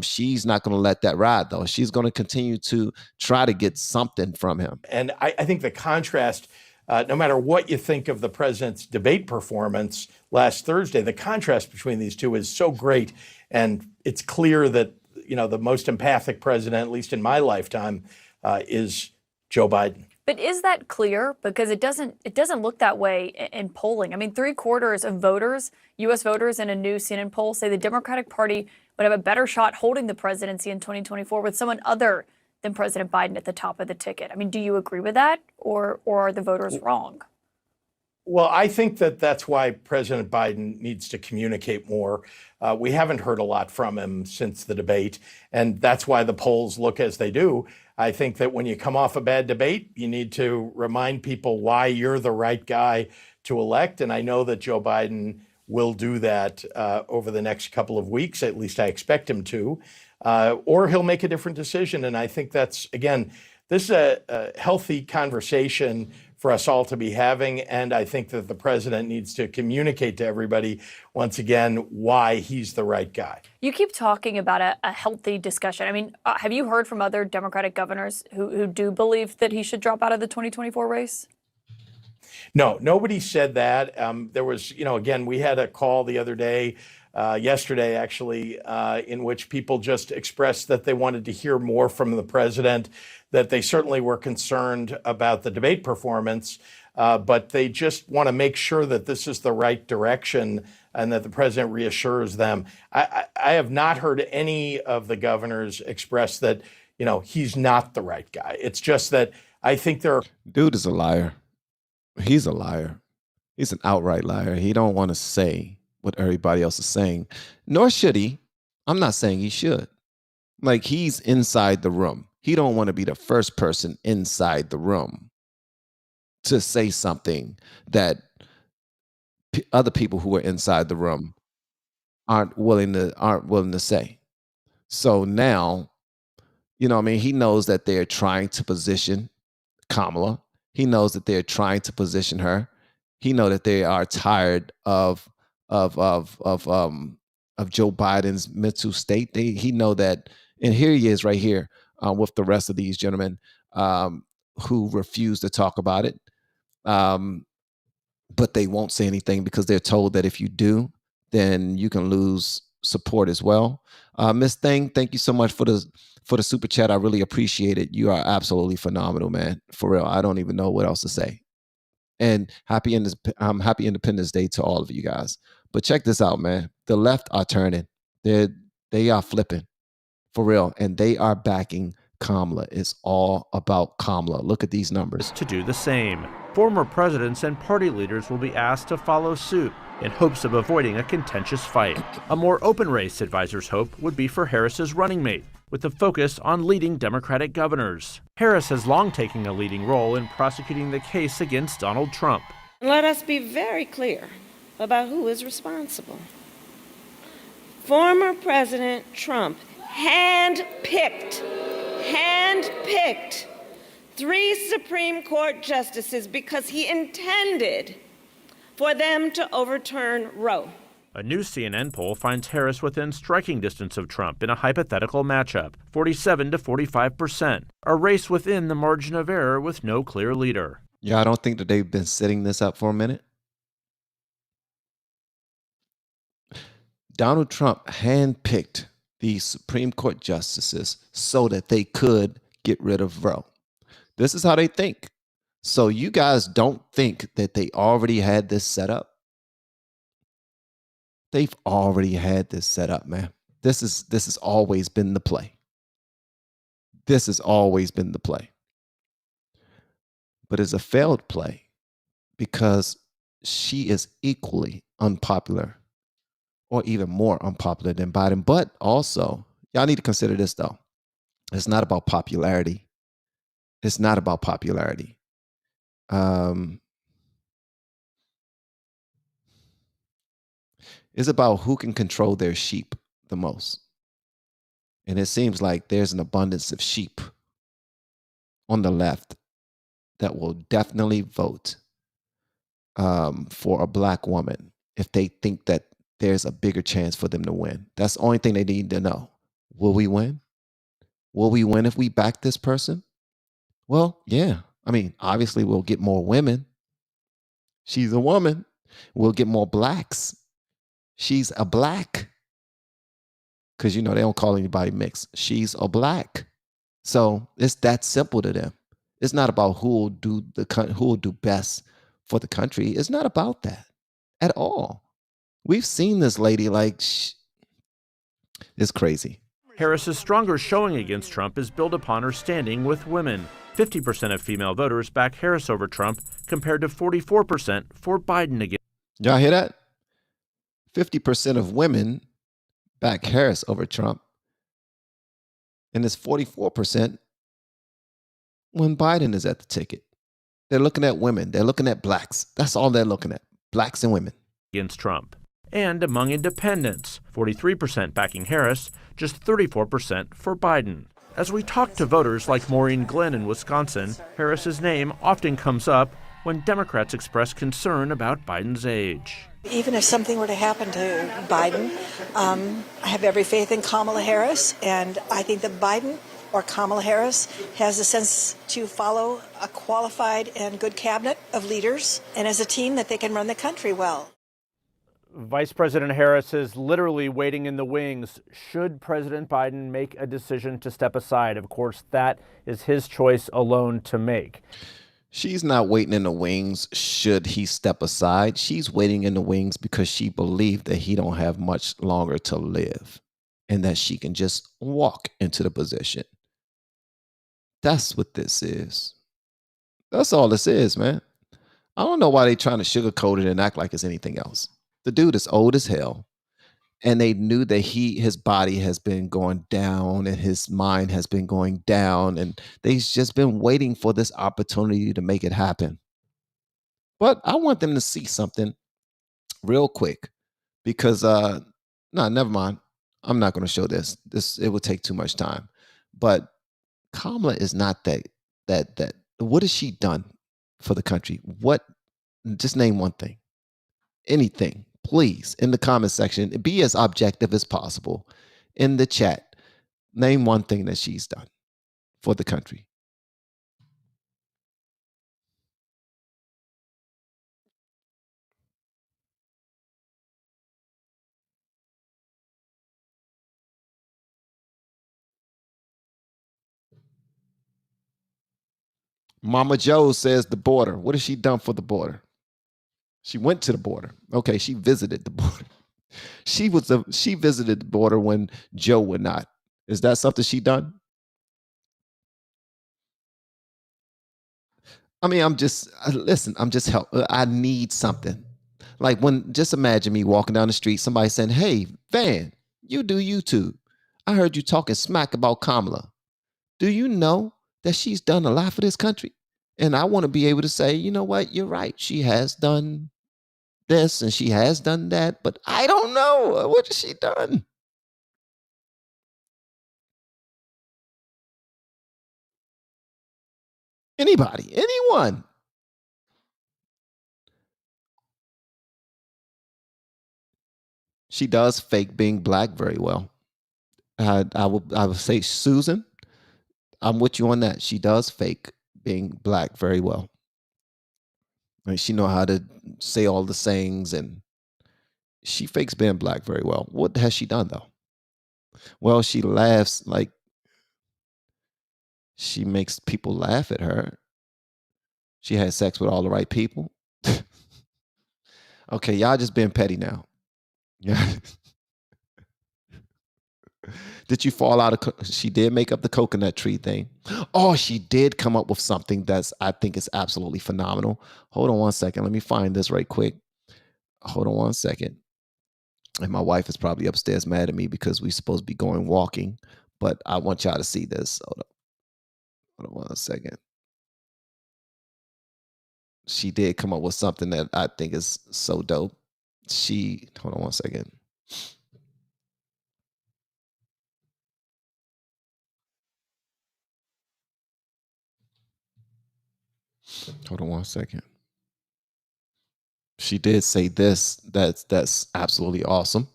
she's not going to let that ride, though. She's going to continue to try to get something from him. And I think the contrast, no matter what you think of the president's debate performance last Thursday, the contrast between these two is so great. And it's clear that, you know, the most empathic president, at least in my lifetime, is Joe Biden. But is that clear? Because it doesn't look that way in polling. I mean, 3/4 of voters, U.S. voters in a new CNN poll say the Democratic Party would have a better shot holding the presidency in 2024 with someone other than President Biden at the top of the ticket. I mean, do you agree with that, or are the voters wrong? Well, I think that that's why President Biden needs to communicate more. We haven't heard a lot from him since the debate, and that's why the polls look as they do. I think that when you come off a bad debate, you need to remind people why you're the right guy to elect, and I know that Joe Biden will do that over the next couple of weeks. At least I expect him to. Or he'll make a different decision. And I think that's, again, this is a healthy conversation for us all to be having. And I think that the president needs to communicate to everybody, once again, why he's the right guy. You keep talking about a healthy discussion. I mean, have you heard from other Democratic governors who do believe that he should drop out of the 2024 race? No, nobody said that. There was, you know, again, we had a call the other day, yesterday actually, in which people just expressed that they wanted to hear more from the president, that they certainly were concerned about the debate performance, but they just want to make sure that this is the right direction and that the president reassures them. I have not heard any of the governors express that, you know, he's not the right guy. It's just that I think there are... Dude is a liar. He's a liar. He's an outright liar. He don't want to say what everybody else is saying, nor should he. I'm not saying he should. Like, he's inside the room. He don't want to be the first person inside the room to say something that other people who are inside the room aren't willing to say. So now, you know, I mean, he knows that they're trying to position Kamala. He knows that they're trying to position her. He knows that they are tired of Joe Biden's mental state. He know that, and here he is right here with the rest of these gentlemen who refuse to talk about it. But they won't say anything because they're told that if you do, then you can lose support as well. Miss Thing, thank you so much for the super chat. I really appreciate it. You are absolutely phenomenal, man. For real. I don't even know what else to say. And happy Independence Day to all of you guys. But check this out, man. The left are turning. They are flipping. For real. And they are backing Kamala. It's all about Kamala. Look at these numbers. To do the same. Former presidents and party leaders will be asked to follow suit in hopes of avoiding a contentious fight. A more open race, advisors hope, would be for Harris's running mate, with a focus on leading Democratic governors. Harris has long taken a leading role in prosecuting the case against Donald Trump. Let us be very clear about who is responsible. Former President Trump handpicked handpicked 3 Supreme Court justices because he intended for them to overturn Roe. A new CNN poll finds Harris within striking distance of Trump in a hypothetical matchup, 47 to 45%, a race within the margin of error with no clear leader. Yeah, I don't think that they've been setting this up for a minute. Donald Trump handpicked these Supreme Court justices so that they could get rid of Roe. This is how they think. So you guys don't think that they already had this set up? They've already had this set up, man. This has always been the play. This has always been the play. But it's a failed play because she is equally unpopular or even more unpopular than Biden. But also, y'all need to consider this, though. It's not about popularity. It's not about popularity. It's about who can control their sheep the most. And it seems like there's an abundance of sheep on the left that will definitely vote for a black woman if they think that there's a bigger chance for them to win. That's the only thing they need to know. Will we win? Will we win if we back this person? Well, yeah. I mean, obviously we'll get more women. She's a woman. We'll get more blacks. She's a black. Because, you know, they don't call anybody mixed. She's a black. So it's that simple to them. It's not about who will do best for the country. It's not about that at all. We've seen this lady it's crazy. Harris's stronger showing against Trump is built upon her standing with women. 50% of female voters back Harris over Trump compared to 44% for Biden again. Y'all hear that? 50% of women back Harris over Trump. And it's 44% when Biden is at the ticket. They're looking at women. They're looking at blacks. That's all they're looking at. Blacks and women. Against Trump. And among independents, 43% backing Harris, just 34% for Biden. As we talk to voters like Maureen Glenn in Wisconsin, Harris's name often comes up when Democrats express concern about Biden's age. Even if something were to happen to Biden, I have every faith in Kamala Harris, and I think that Biden or Kamala Harris has a sense to follow a qualified and good cabinet of leaders, and as a team that they can run the country well. Vice President Harris is literally waiting in the wings. Should President Biden make a decision to step aside? Of course, that is his choice alone to make. She's not waiting in the wings should he step aside. She's waiting in the wings because she believed that he don't have much longer to live and that she can just walk into the position. That's what this is. That's all this is, man. I don't know why they're trying to sugarcoat it and act like it's anything else. The dude is old as hell. And they knew that his body has been going down and his mind has been going down. And they've just been waiting for this opportunity to make it happen. But I want them to see something real quick because, no, never mind. I'm not going to show this. It will take too much time. But Kamala is not that. What has she done for the country? Just name one thing. Anything. Please, in the comment section, be as objective as possible. In the chat, name one thing that she's done for the country. Mama Joe says the border. What has she done for the border? She went to the border. Okay, she visited the border. She visited the border when Joe would not. Is that something she done? I mean, I'm just I need something. Like just imagine me walking down the street, somebody saying, "Hey, Van, you do YouTube. I heard you talking smack about Kamala. Do you know that she's done a lot for this country?" And I want to be able to say, you know what? You're right. She has done this and she has done that, but I don't know. What has she done? Anybody, anyone. She does fake being black very well. I would say, Susan, I'm with you on that. She does fake being black very well. And she know how to say all the sayings, and she fakes being black very well. What has she done though? Well, she laughs like she makes people laugh at her. She had sex with all the right people. Okay, y'all just being petty now. Yeah. Did you fall out of? She did make up the coconut tree thing. Oh, she did come up with something I think is absolutely phenomenal. Hold on one second. Let me find this right quick. Hold on one second. And my wife is probably upstairs mad at me because we're supposed to be going walking, but I want y'all to see this. Hold on one second. She did come up with something that I think is so dope. Hold on one second. Hold on one second. She did say this. That's absolutely awesome.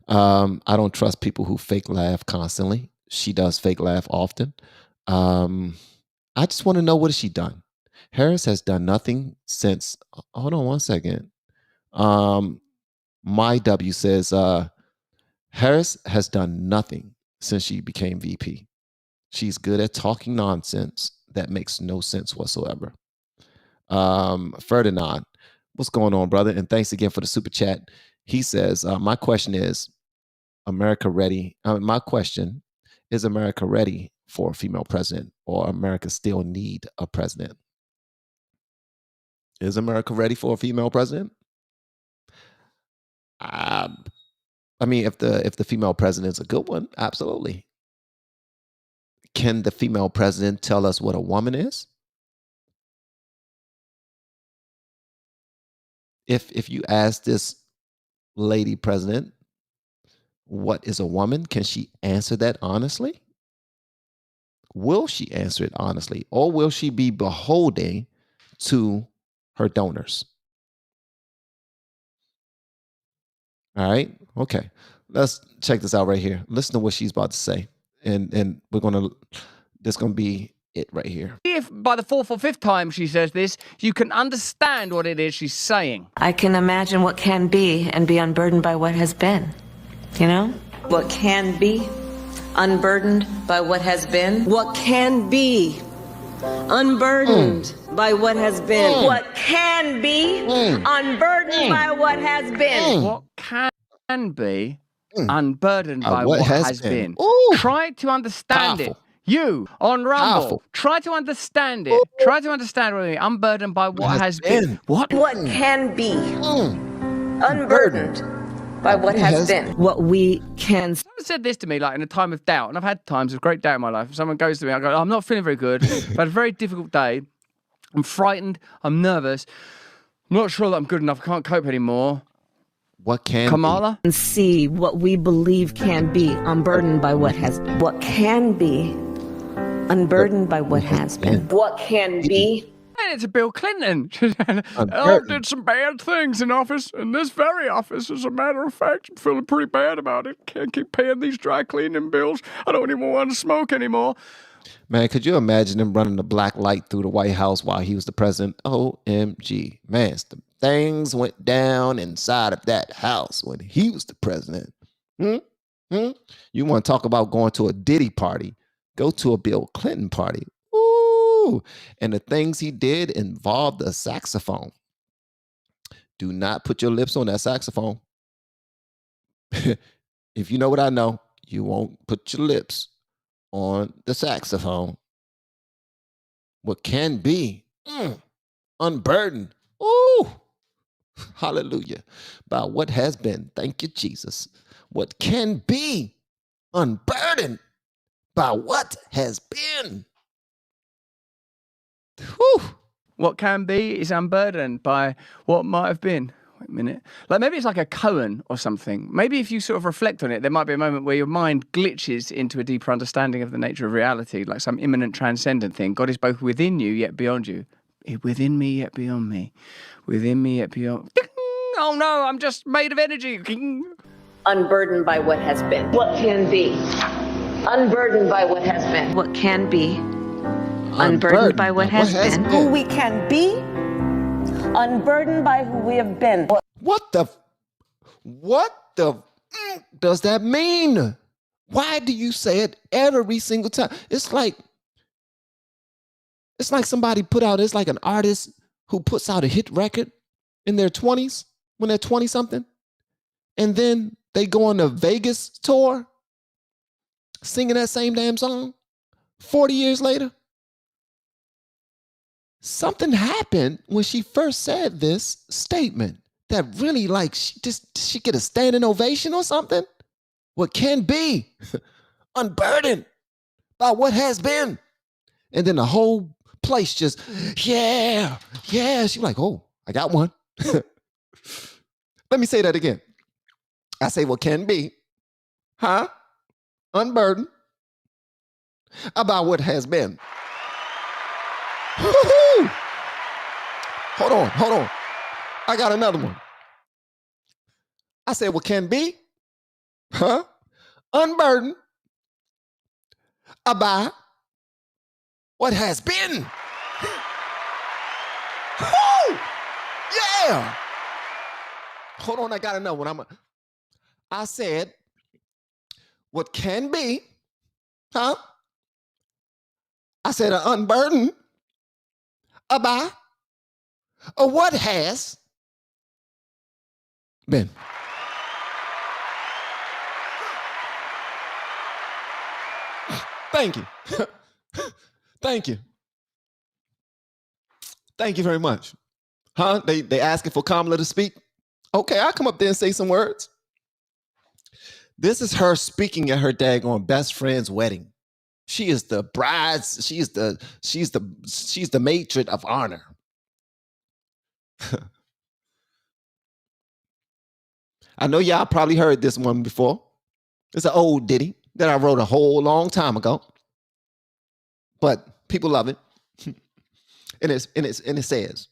I don't trust people who fake laugh constantly. She does fake laugh often. I just want to know, what has she done? Harris has done nothing since. Hold on one second. My W says Harris has done nothing since she became VP. She's good at talking nonsense that makes no sense whatsoever. Ferdinand, what's going on, brother? And thanks again for the super chat. He says, my question is, America ready? My question is, America ready for a female president, or America still need a president? Is America ready for a female president? I mean, if the female president is a good one, absolutely. Can the female president tell us what a woman is? If you ask this lady president, what is a woman? Can she answer that honestly? Will she answer it honestly? Or will she be beholden to her donors? All right. Okay. Let's check this out right here. Listen to what she's about to say. And this gonna be it right here. If by the fourth or fifth time she says this, you can understand what it is she's saying. I can imagine what can be and be unburdened by what has been. You know? What can be unburdened by what has been. What can be unburdened by what has been. What can be unburdened by what has been. What can be unburdened by what has been. Try to understand it. You on Rumble, try to understand it. Try to understand what I mean. Unburdened by what has been. What can be unburdened by what has been. What we can. Someone said this to me, like in a time of doubt, and I've had times of great doubt in my life. If someone goes to me, I go, I'm not feeling very good. I've had a very difficult day. I'm frightened. I'm nervous. I'm not sure that I'm good enough. I can't cope anymore. What can Kamala? And see what we believe can be unburdened by what has. What can be unburdened by what has been. What can be. And it's Bill Clinton. I did some bad things in office, in this very office, as a matter of fact. I'm feeling pretty bad about it. Can't keep paying these dry cleaning bills. I don't even want to smoke anymore. Man, could you imagine him running the black light through the White House while he was the president? OMG. Man, things went down inside of that house when he was the president. You want to talk about going to a Diddy party? Go to a Bill Clinton party. Ooh. And the things he did involved a saxophone. Do not put your lips on that saxophone. If you know what I know, you won't put your lips on the saxophone. What can be unburdened. Ooh. Hallelujah. By what has been. Thank you, Jesus. What can be unburdened by what has been. Whew. What can be is unburdened by what might have been. wait a minute. Like maybe it's like a koan or something. Maybe if you sort of reflect on it, there might be a moment where your mind glitches into a deeper understanding of the nature of reality, like some immanent transcendent thing. God is both within you yet beyond you. Within me yet beyond me. Within me yet beyond. Oh no, I'm just made of energy. Unburdened by what has been. What can be. Unburdened by what has been. What can be. Unburdened by what has been. Who we can be. Unburdened by who we have been. What the does that mean? Why do you say it every single time? It's like somebody put out, it's like an artist who puts out a hit record in their 20s, when they're 20-something, and then they go on a Vegas tour singing that same damn song 40 years later. Something happened when she first said this statement that really, like, she get a standing ovation or something. What can be unburdened by what has been. And then the whole place just, yeah. She's like, oh, I got one. Let me say that again. I say what can be, unburdened about what has been. Woo-hoo! Hold on. I got another one. I said what can be, unburdened about what has been. Woo! Yeah. Hold on, I got another one. I said what can be, I said unburdened about what has been. Thank you. Thank you. Thank you very much. They asking for Kamala to speak. Okay, I'll come up there and say some words. This is her speaking at her daggone best friend's wedding. She is the bride. She's the matron of honor. I know y'all probably heard this one before. It's an old ditty that I wrote a whole long time ago, but people love it. And it says,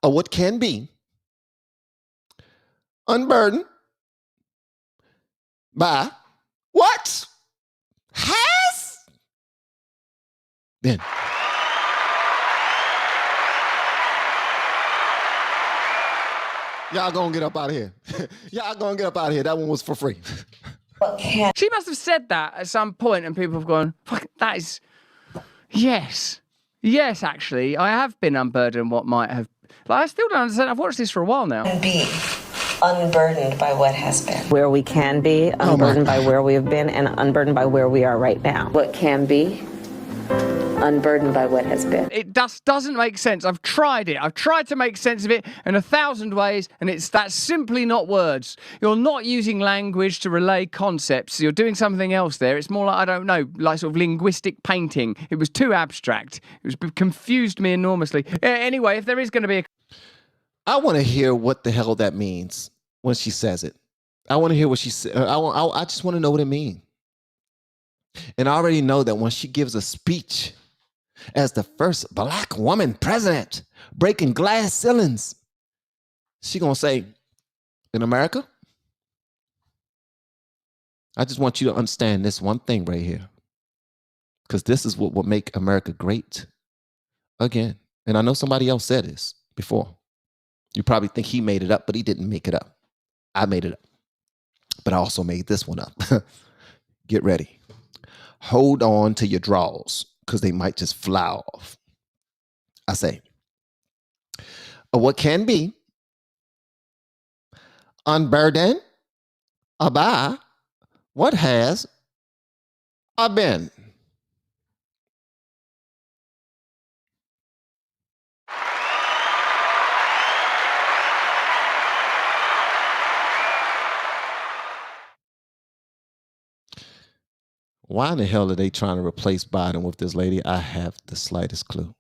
what can be unburdened by what has been. Y'all gonna get up out of here. Y'all gonna get up out of here. That one was for free. She must have said that at some point and people have gone, fuck, that is, yes, actually, I have been unburdened what might have, like, I still don't understand. I've watched this for a while now. Be unburdened by what has been. Where we can be, unburdened by where we have been, and unburdened by where we are right now. What can be, unburdened by what has been. It doesn't make sense. I've tried it. I've tried to make sense of it in 1,000 ways, and that's simply not words. You're not using language to relay concepts. You're doing something else there. It's more like, I don't know, like sort of linguistic painting. It was too abstract. It confused me enormously. Anyway, if there is going to be I want to hear what the hell that means when she says it. I want to hear what she said. I just want to know what it means. And I already know that when she gives a speech as the first Black woman president, breaking glass ceilings, she gonna say, in America, I just want you to understand this one thing right here, because this is what will make America great again. And I know somebody else said this before. You probably think he made it up, but he didn't make it up. I made it up. But I also made this one up. Get ready. Hold on to your draws, because they might just fly off. I say, what can be unburdened by what has been. Why in the hell are they trying to replace Biden with this lady? I have the slightest clue.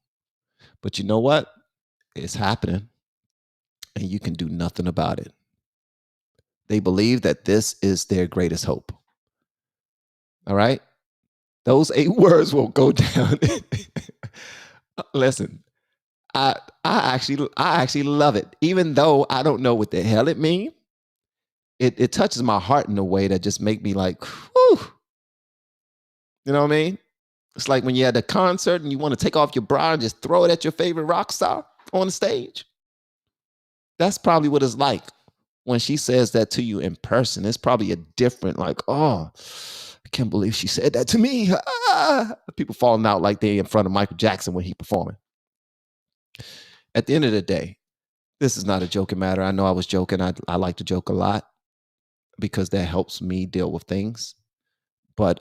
But you know what? It's happening. and you can do nothing about it. They believe that this is their greatest hope. All right? Those 8 words will go down. Listen, I actually love it. Even though I don't know what the hell it means, it touches my heart in a way that just make me like, whew. You know what I mean? It's like when you're at a concert and you want to take off your bra and just throw it at your favorite rock star on the stage. That's probably what it's like when she says that to you in person. It's probably a different, like, oh, I can't believe she said that to me. People falling out like they in front of Michael Jackson when he performing. At the end of the day, this is not a joking matter. I know I was joking. I like to joke a lot because that helps me deal with things. But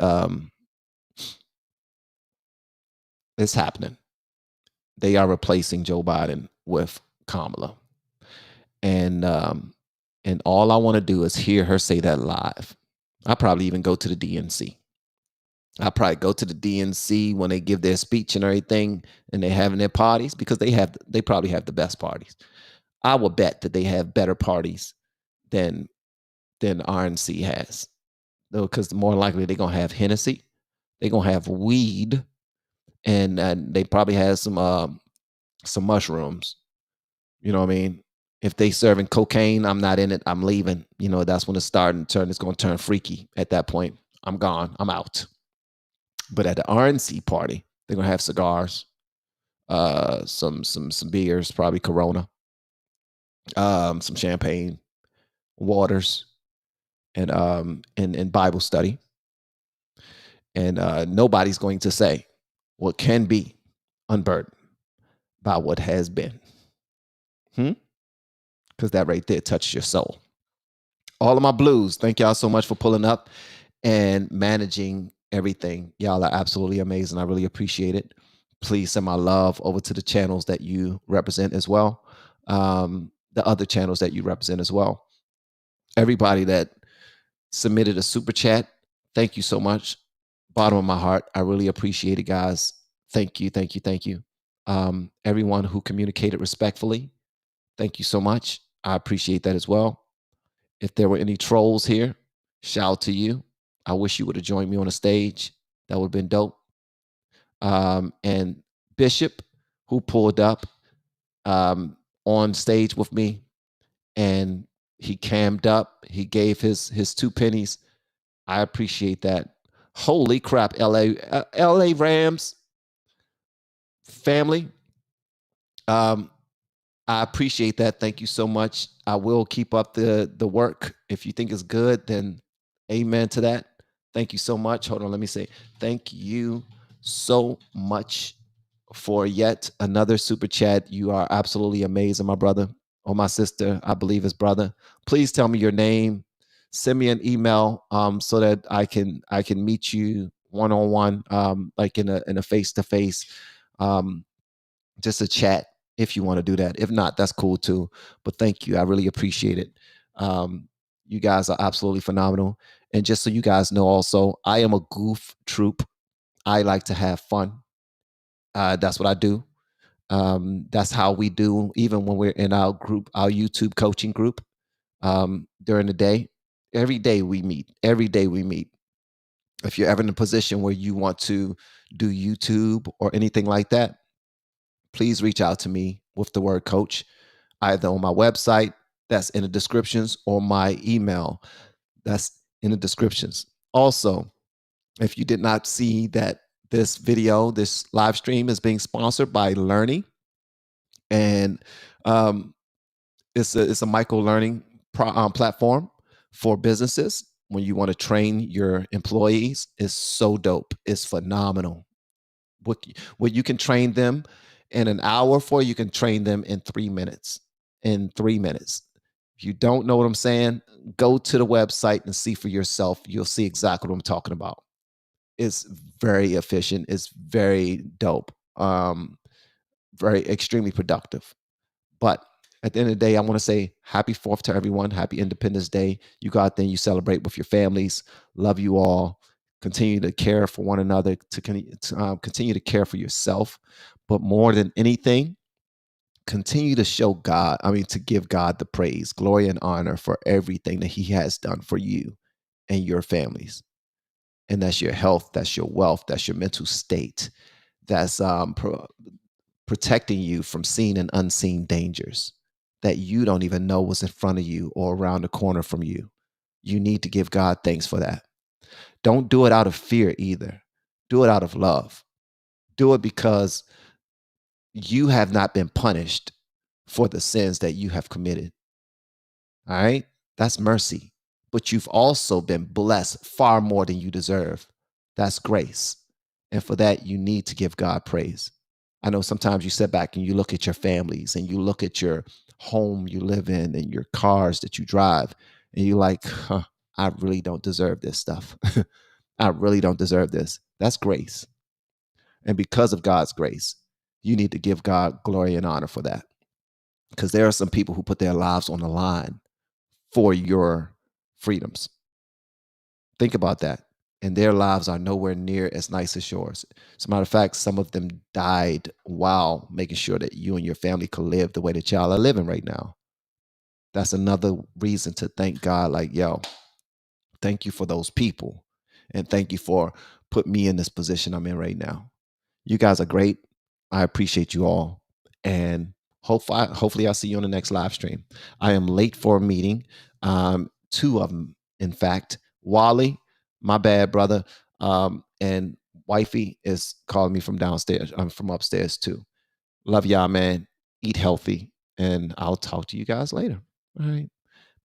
it's happening. They are replacing Joe Biden with Kamala. And all I want to do is hear her say that live. I'll probably even go to the DNC. I'll probably go to the DNC when they give their speech and everything and they're having their parties, because they probably have the best parties. I will bet that they have better parties than RNC has. Because more likely they're going to have Hennessy. They're going to have weed. And they probably have some mushrooms. You know what I mean? If they serving cocaine, I'm not in it. I'm leaving. You know, that's when it's starting to turn. It's going to turn freaky. At that point, I'm gone. I'm out. But at the RNC party, they're going to have cigars, some beers, probably Corona, some champagne, waters, and Bible study. And nobody's going to say what can be unburdened by what has been. Because that right there touches your soul. All of my blues, thank y'all so much for pulling up and managing everything. Y'all are absolutely amazing. I really appreciate it. Please send my love over to the channels that you represent as well. The other channels that you represent as well. Everybody that submitted a super chat, thank you so much. Bottom of my heart, I really appreciate it, guys. Thank you, thank you, thank you. Everyone who communicated respectfully, thank you so much. I appreciate that as well. If there were any trolls here, shout out to you. I wish you would have joined me on the stage. That would have been dope. And Bishop, who pulled up on stage with me, and he cammed up. He gave his 2 pennies. I appreciate that. Holy crap, LA Rams family. I appreciate that. Thank you so much. I will keep up the work. If you think it's good, then amen to that. Thank you so much. Hold on, let me say thank you so much for yet another super chat. You are absolutely amazing, my brother or my sister. I believe it's brother. Please tell me your name. Send me an email so that I can meet you one-on-one, like in a face-to-face, just a chat. If you want to do that. If not, that's cool too. But thank you. I really appreciate it. You guys are absolutely phenomenal. And just so you guys know also, I am a goof troop. I like to have fun. That's what I do. That's how we do, even when we're in our group, our YouTube coaching group, during the day. Every day we meet. Every day we meet. If you're ever in a position where you want to do YouTube or anything like that, please reach out to me with the word coach, either on my website, that's in the descriptions, or my email, that's in the descriptions. Also, if you did not see that this video, this live stream is being sponsored by Learning, and it's a micro learning platform for businesses when you want to train your employees. It's so dope. It's phenomenal. What you can train them in an hour for, you can train them in 3 minutes. In 3 minutes. If you don't know what I'm saying, go to the website and see for yourself. You'll see exactly what I'm talking about. It's very efficient. It's very dope. Very extremely productive. But at the end of the day, I want to say happy 4th to everyone. Happy Independence Day. You go out there and you celebrate with your families. Love you all. Continue to care for one another, to continue to care for yourself. But more than anything, continue to to give God the praise, glory, and honor for everything that he has done for you and your families. And that's your health, that's your wealth, that's your mental state, that's protecting you from seen and unseen dangers that you don't even know was in front of you or around the corner from you. You need to give God thanks for that. Don't do it out of fear either. Do it out of love. Do it because you have not been punished for the sins that you have committed. All right? That's mercy. But you've also been blessed far more than you deserve. That's grace. And for that, you need to give God praise. I know sometimes you sit back and you look at your families and you look at your home you live in and your cars that you drive, and you're like, I really don't deserve this stuff. I really don't deserve this. That's grace. And because of God's grace, you need to give God glory and honor for that. Because there are some people who put their lives on the line for your freedoms. Think about that. And their lives are nowhere near as nice as yours. As a matter of fact, some of them died while making sure that you and your family could live the way that y'all are living right now. That's another reason to thank God, like, yo, thank you for those people. And thank you for putting me in this position I'm in right now. You guys are great. I appreciate you all. And hopefully I'll see you on the next live stream. I am late for a meeting. 2 of them, in fact. Wally, my bad, brother. And wifey is calling me from downstairs. I'm from upstairs too. Love y'all, man. Eat healthy. And I'll talk to you guys later. All right.